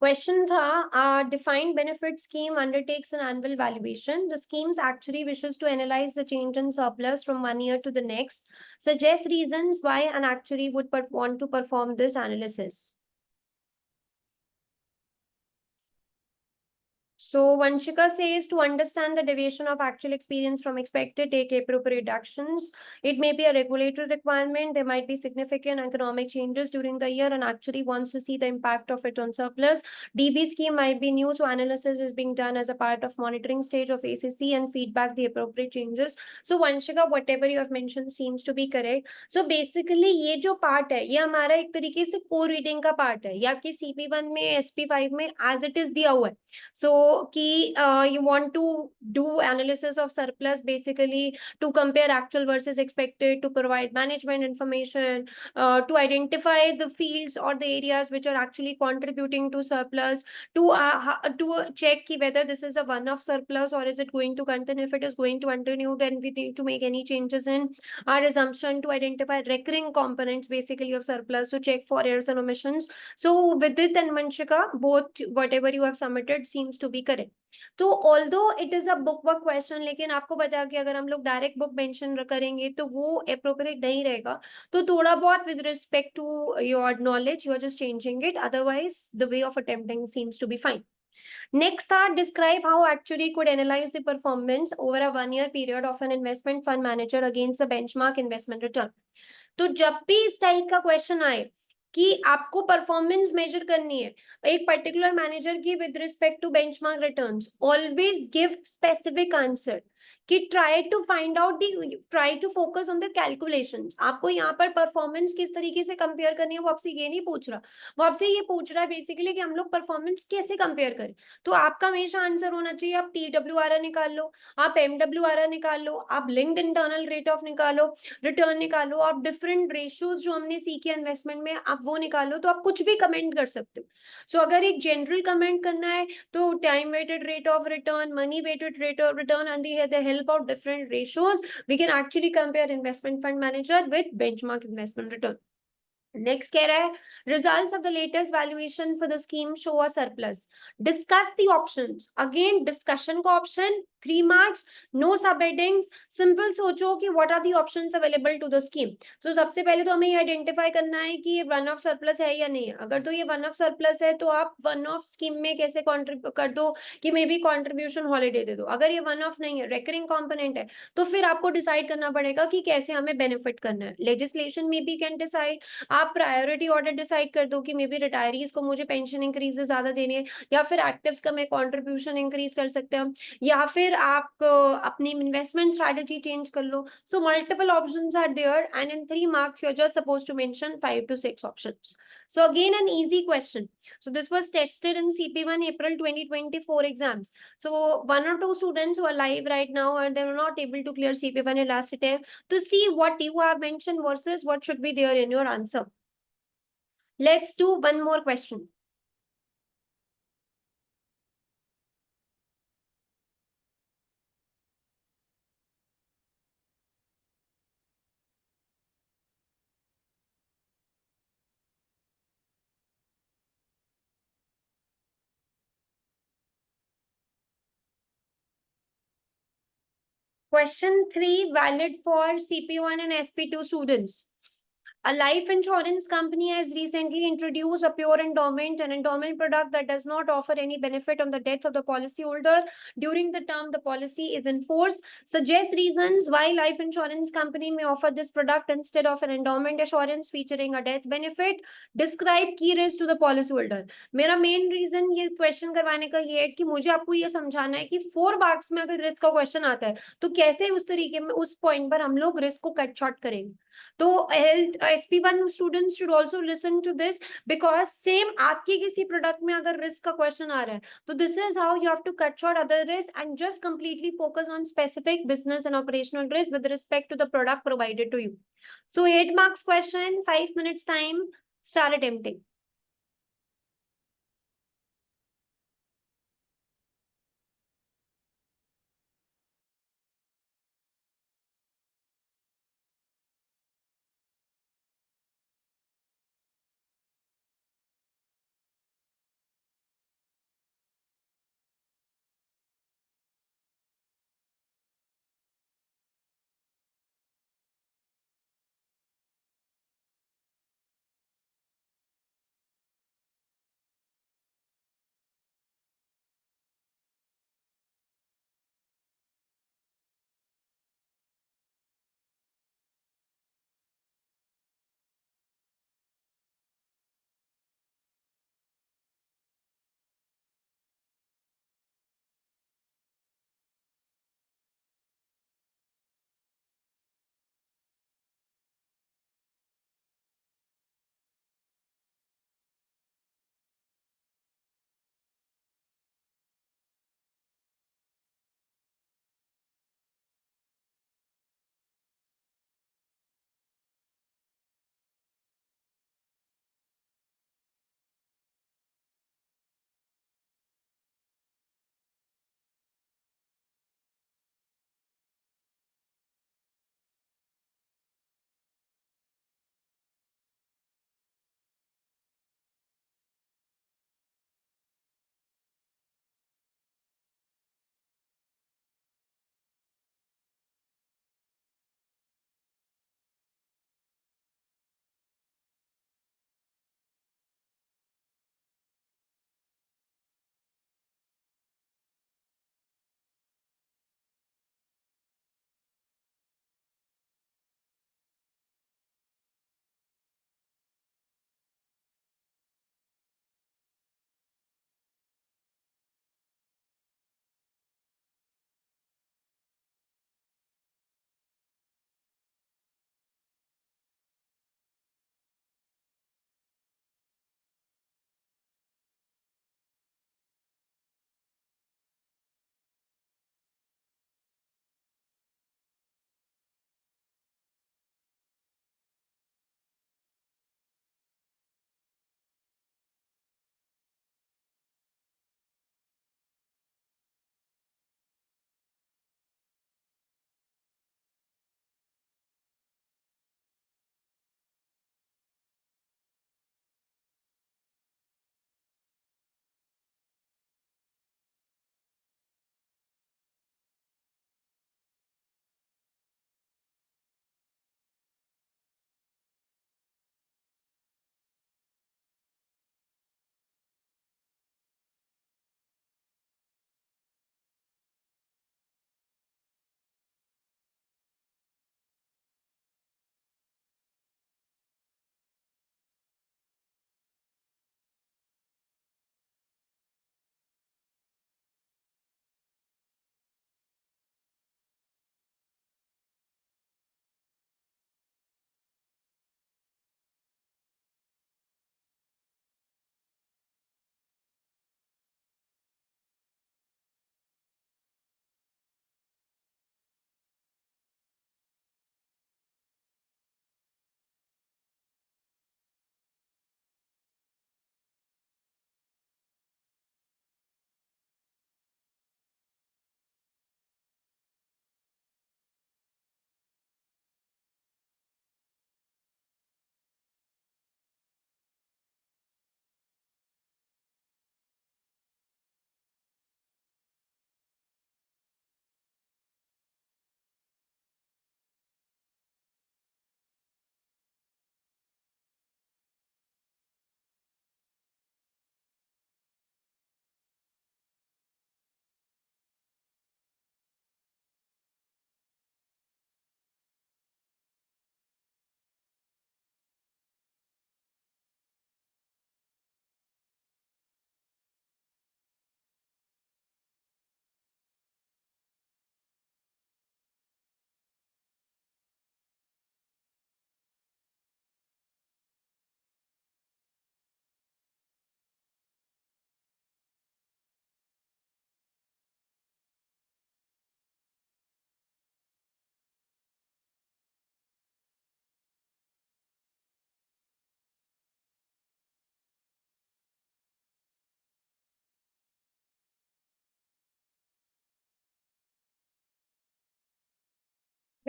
Question tha, our defined benefit scheme undertakes an annual valuation. The schemes actually wishes to analyze the change in surplus from one year to the next. Suggest reasons why an actuary would want to perform this analysis. So Vanshika says to understand the deviation of actual experience from expected, take appropriate actions. It may be a regulatory requirement. There might be significant economic changes during the year and actually wants to see the impact of it on surplus. DB scheme might be new, so analysis is being done as a part of monitoring stage of ACC and feedback the appropriate changes. So Vanshika, whatever you have mentioned seems to be correct. So basically ये जो part है, ये हमारा एक तरीके से core reading का part है. ये आपकी CP1 में, SP5 में as it is दिया हुआ है. So key, you want to do analysis of surplus basically to compare actual versus expected, to provide management information, to identify the fields or the areas which are actually contributing to surplus, to check whether this is a one-off surplus or is it going to continue. If it is going to continue, then we need to make any changes in our assumption, to identify recurring components basically of surplus, to check for errors and omissions. So Vidit and Vanshika, both whatever you have submitted seems to be correct. तो although it is a book work question, लेकिन आपको बता कि अगर हम लोग direct book mention करेंगे तो वो appropriate नहीं रहेगा. तो थोड़ा बहुत with respect to your knowledge, you are just changing it. Otherwise, the way of attempting seems to be fine. Next thought, describe how actuary could analyze the performance over a 1 year period of an investment fund manager against the benchmark investment return. तो जब भी इस type का question आए कि आपको performance major करनी है एक पर्टिकुलर मैनेजर की with respect to benchmark returns, always give specific answer कि try to focus on the calculations. आपको यहाँ पर परफॉर्मेंस किस तरीके से कंपेयर करनी है वो आपसे ये नहीं पूछ रहा, वो आपसे ये पूछ रहा है बेसिकली कि हम लोग परफॉर्मेंस कैसे कंपेयर करें. तो आपका हमेशा आंसर होना चाहिए, आप TWRR निकाल लो, आप MWRR निकाल लो, आप लिंक्ड इंटरनल रेट ऑफ निकालो, रिटर्न निकालो, आप डिफरेंट रेशियोज जो हमने सीखे इन्वेस्टमेंट में आप वो निकालो, तो आप कुछ भी कमेंट कर सकते हो. सो अगर एक जनरल कमेंट करना है तो time weighted rate of return, money weighted rate of return and the help of different ratios we can actually compare investment fund manager with benchmark investment return. Next कह रहा है results of the latest valuation for the scheme show a surplus. Discuss the options. Again discussion का option 3 marks, no subheadings. Simple सोचो कि what are the options available to the scheme. तो सबसे पहले तो हमें ये आइडेंटिफाई करना है कि ये वन ऑफ सरप्लस है या नहीं है. अगर तो ये वन ऑफ सरप्लस है तो आप वन ऑफ स्कीम में कैसे कॉन्ट्रीब्यूट कर दो कि मे बी कॉन्ट्रीब्यूशन हॉलीडे दे दो. अगर ये वन ऑफ नहीं है, रेकरिंग कॉम्पोनेंट है, तो फिर आपको डिसाइड करना पड़ेगा कि कैसे हमें बेनिफिट करना है. लेजिस्लेशन में भी कैन डिसाइड. आप प्रायोरिटी ऑर्डर डिसाइड कर दो कि मे बी रिटायरीज को मुझे पेंशन इंक्रीज ज्यादा देनी है, या फिर एक्टिव्स का मैं कॉन्ट्रीब्यूशन इंक्रीज कर सकते हैं, या फिर आप अपनी इन्वेस्टमेंट स्ट्रेटेजी चेंज कर लो. So multiple options are there and in 3 marks you are just supposed to mention 5 to 6 options. So again an easy question. So this was tested in CP1 April 2024 exams. So one or two students who are live right now and they were not able to clear CP1 in last attempt, to see what you have mentioned versus what should be there in your answer. Let's do one more question. Question 3 valid for CP1 and SP2 students. A life insurance company has recently introduced a pure endowment, an endowment product that does not offer any benefit on the death of the policyholder during the term the policy is in force. Suggest reasons why life insurance company may offer this product instead of an endowment assurance featuring a death benefit. Describe key risks to the policyholder. मेरा main reason ये question करवाने का ये है कि मुझे आपको ये समझाना है कि 4 मार्क्स में अगर रिस्क का क्वेश्चन आता है तो कैसे उस तरीके में उस पॉइंट पर हम लोग रिस्क को कट शॉर्ट करेंगे. तो health SP1 students should also listen to this, because same आपके किसी प्रोडक्ट में अगर रिस्क का क्वेश्चन आ रहा है तो this is how you have to cut short other risk and just completely focus on specific business and operational risk with respect to the product provided to you. So 8 marks question, 5 minutes time, start attempting.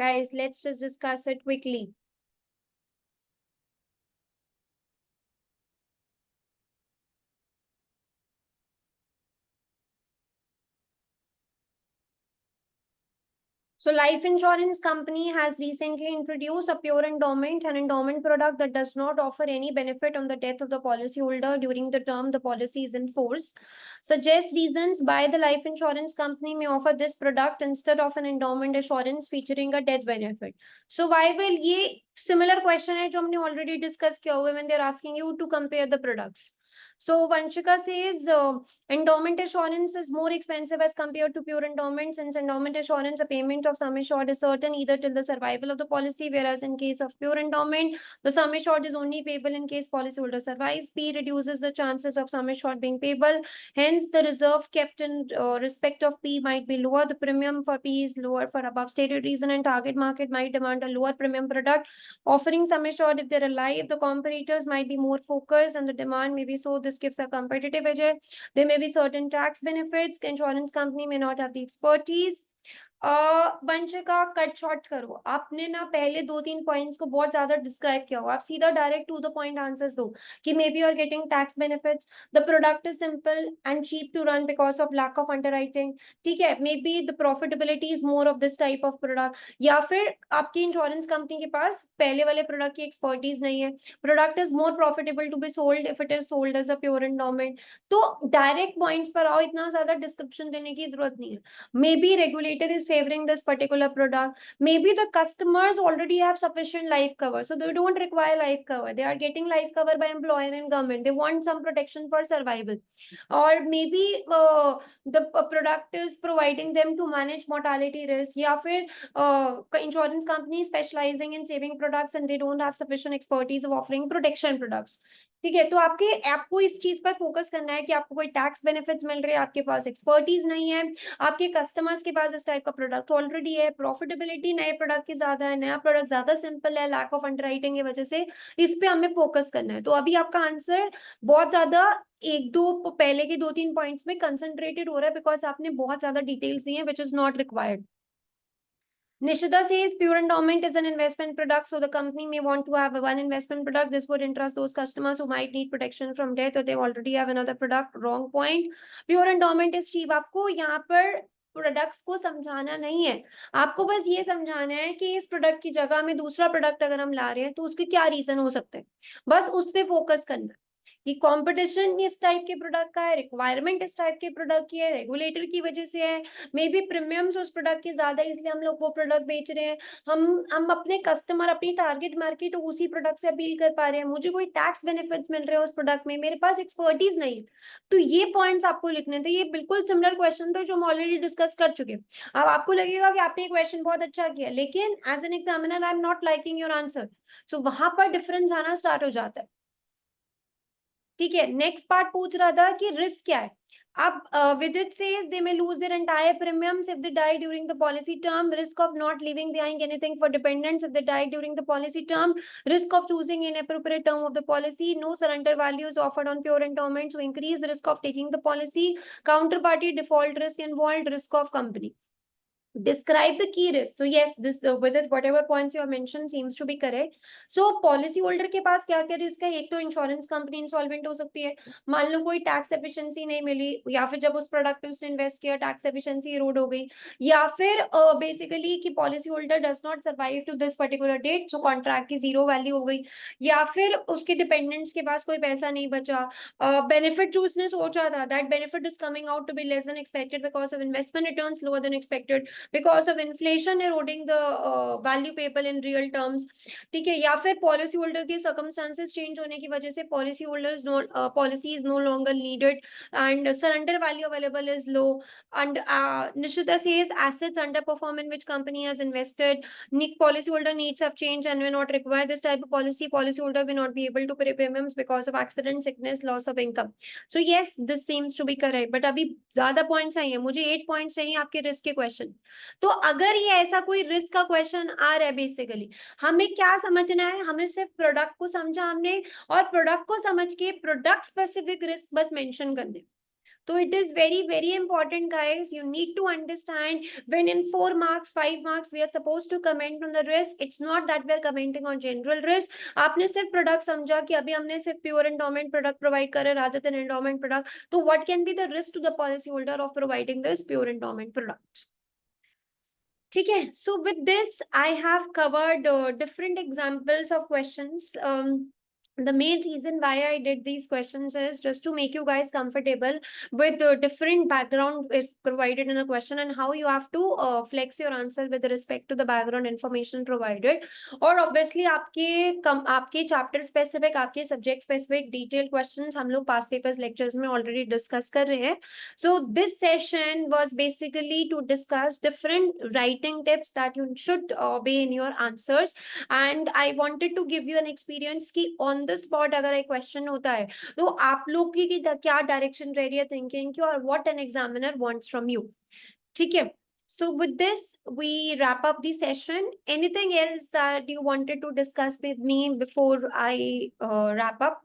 Guys, let's just discuss it quickly. So life insurance company has recently introduced a pure endowment, an endowment product that does not offer any benefit on the death of the policyholder during the term the policy is in force. Suggests reasons why the life insurance company may offer this product instead of an endowment assurance featuring a death benefit. So why will ये similar question है जो हमने already discuss किया हुआ है when they're asking you to compare the products. So Vanshika says endowment assurance is more expensive as compared to pure endowment, since endowment assurance, a payment of sum assured is certain either till the survival of the policy, whereas in case of pure endowment, the sum assured is only payable in case policyholder survives. P reduces the chances of sum assured being payable. Hence, the reserve kept in respect of P might be lower. The premium for P is lower for above stated reason, and target market might demand a lower premium product offering sum assured if they're alive. The competitors might be more focused and the demand may be so. This gives a competitive edge. There may be certain tax benefits. Insurance company may not have the expertise. Vanshika cut short करो, आपने ना पहले 2-3 points को बहुत ज्यादा describe किया हो, आप सीधा direct to the point answers दो कि may be you are getting tax benefits, the product is simple and cheap to run because of lack of underwriting, ठीक है, may be the profitability is more of this type of product, या फिर आपकी insurance company के पास पहले वाले product की expertise नहीं है, product is more profitable to be sold if it is sold as a pure endowment. तो डायरेक्ट पॉइंट्स पर आओ, इतना ज्यादा डिस्क्रिप्शन देने की जरूरत नहीं है. Maybe regulator is favoring this particular product. Maybe the customers already have sufficient life cover, so they don't require life cover. They are getting life cover by employer and government. They want some protection for survival. Or maybe the product is providing them to manage mortality risk. या फिर insurance company specializing in saving products and they don't have sufficient expertise of offering protection products. ठीक है, तो आपको इस चीज पर focus करना है कि आपको कोई टैक्स बेनिफिट्स मिल रहे हैं, आपके पास एक्सपर्टीज नहीं है, आपके कस्टमर्स के पास इस टाइप का प्रोडक्ट ऑलरेडी है, प्रॉफिटेबिलिटी नए प्रोडक्ट की ज्यादा है, नया प्रोडक्ट ज्यादा सिंपल है, लैक ऑफ अंडरराइटिंग की वजह से इस पे हमें फोकस करना है. तो अभी आपका आंसर बहुत ज्यादा एक दो पहले के 2-3 पॉइंट्स में कंसंट्रेटेड हो रहा है बिकॉज आपने बहुत ज्यादा डिटेल्स दी हैं which is not required. Nishita says pure endowment is an investment product, so the company may want to have one investment product. This would interest those customers who might need protection from death or they already have another product. Wrong point. Pure endowment is cheap. आपको यहाँ पर products को समझाना नहीं है, आपको बस ये समझाना है कि इस प्रोडक्ट की जगह में दूसरा प्रोडक्ट अगर हम ला रहे हैं तो उसके क्या रीजन हो सकते हैं, बस उस पर फोकस करना है कि कंपटीशन इस टाइप के प्रोडक्ट का है, रिक्वायरमेंट इस टाइप के प्रोडक्ट की है, रेगुलेटर की वजह से है, मे बी प्रीमियम्स उस प्रोडक्ट के ज्यादा इसलिए हम लोग वो प्रोडक्ट बेच रहे हैं, हम अपने कस्टमर अपनी टारगेट मार्केट उसी प्रोडक्ट से अपील कर पा रहे हैं, मुझे कोई टैक्स बेनिफिट मिल रहे हैं उस प्रोडक्ट में, मेरे पास एक्सपर्टीज नहीं है. तो ये पॉइंट्स आपको लिखने थे, ये बिल्कुल सिमिलर क्वेश्चन थे जो हम ऑलरेडी डिस्कस कर चुके. अब आपको लगेगा कि आपने क्वेश्चन बहुत अच्छा किया, लेकिन as an examiner I am not liking your answer, so वहां पर डिफरेंस आना स्टार्ट हो जाता है. ठीक है, नेक्स्ट पार्ट पूछ रहा था कि रिस्क क्या है. अब Vidit says they may lose their entire premiums if they die during the policy term, risk of not leaving behind anything for dependents if they die during the policy term, risk of choosing inappropriate term of the policy, no surrender value is offered on pure endowment, so increased risk of taking the policy, counterparty default risk involved, risk of company. Describe the key risk. So yes, this with it, whatever points you have mentioned seems to be correct. So policy holder के पास क्या क्या risk है, एक तो insurance company insolvent हो सकती है, मान लो कोई टैक्स एफिशिएंसी नहीं मिली, या फिर जब उस प्रोडक्ट पे उसने इन्वेस्ट किया टैक्स एफिशिएंसी इरोड हो गई, या फिर बेसिकली कि policy holder does not survive to this particular date, so contract की जीरो वैल्यू हो गई, या फिर उसके डिपेंडेंट्स के पास कोई पैसा नहीं बचा, बेनिफिट जो उसने सोचा था that benefit is coming out to be less than expected because of investment returns lower than expected because of inflation eroding the value payable in real terms. ठीक है, या फिर पॉलिसी होल्डर के circumstances change होने की वजह से policy holders policy is no longer needed and surrender value available is low, and Nishita says assets underperform in which company has invested, policy holder needs have changed and may not require this type of policy, policy holder will not be able to pay premiums because of accident, sickness, loss of income. So yes, this seems to be correct, but अभी ज्यादा points चाहिए, मुझे 8 points चाहिए आपके risk के question. तो अगर ये ऐसा कोई रिस्क का क्वेश्चन आ रहा है, बेसिकली हमें क्या समझना है, हमें सिर्फ प्रोडक्ट को समझा हमने, और प्रोडक्ट को समझ के प्रोडक्ट स्पेसिफिक रिस्क बस मेंशन करने. So it is very, very important, guys. You need to understand when in 4 marks, 5 marks, we are supposed to comment on the risk. It's not that we are commenting on general risk. आपने सिर्फ product समझा कि अभी हमने सिर्फ pure endowment product provide करे rather than endowment product. तो what can be the risk to the policy holder of providing this pure endowment product? ठीक है. So with this, I have covered different examples of questions. The main reason why I did these questions is just to make you guys comfortable with the different background if provided in a question and how you have to flex your answer with respect to the background information provided. और obviously आपके chapter specific, आपके subject specific detailed questions हम लोग past papers lectures में already discuss कर रहे हैं. So this session was basically to discuss different writing tips that you should obey in your answers. And I wanted to give you an experience कि on the spot अगर एक question होता है तो आप लोग की क्या direction रह रही है thinking की और what an examiner wants from you. ठीक है. So with this, we wrap up the session. Anything else that you wanted to discuss with me before I wrap up?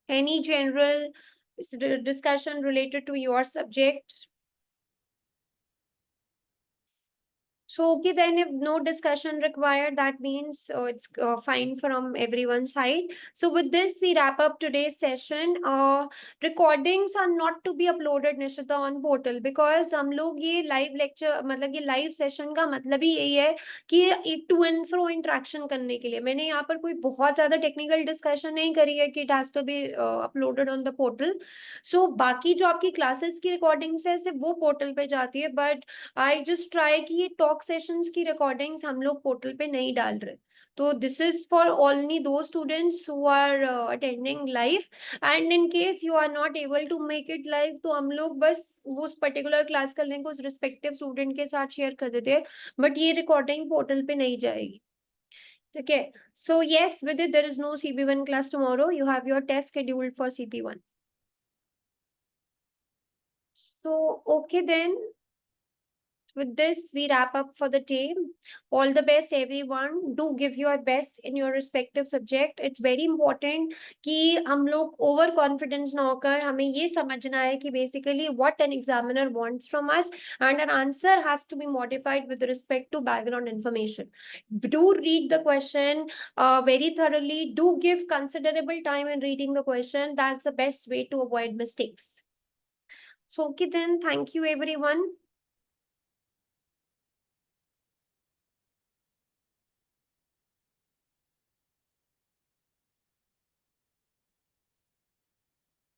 Any general discussion related to your subject? So, okay, then if no discussion required, that means it's fine from everyone's side. So with this, we wrap up today's session. Recordings are not to be uploaded, Nishita, on portal because हम लोग ये live lecture मतलब ये live session का मतलब ही यही है कि एक to and fro interaction करने के लिए. मैंने यहाँ पर कोई बहुत ज़्यादा technical discussion नहीं करी है कि it has to be uploaded on the portal. So बाकी जो आपकी classes की recordings है सिर्फ वो portal पे जाती है, but आई जस्ट ट्राई कि ये टॉक सेशंस की रिकॉर्डिंग्स हम लोग पोर्टल पे नहीं डाल रहे. तो दिस इज फॉर ओनली दो students who are attending live and in case you are not able to make it live तो हम लोग बस उस पर्टिकुलर क्लास का लिंक उस रिस्पेक्टिव स्टूडेंट के साथ शेयर कर देते हैं, बट ये रिकॉर्डिंग पोर्टल पे नहीं जाएगी. ठीक है. So yes, with it there is no CP1 class tomorrow. You have your test scheduled for CP1. So okay then, with this, we wrap up for the day. All the best, everyone. Do give your best in your respective subject. It's very important कि हम लोग over confidence ना होकर हमें ये समझना है कि basically what an examiner wants from us and an answer has to be modified with respect to background information. Do read the question very thoroughly. Do give considerable time in reading the question. That's the best way to avoid mistakes. So okay then, thank you everyone.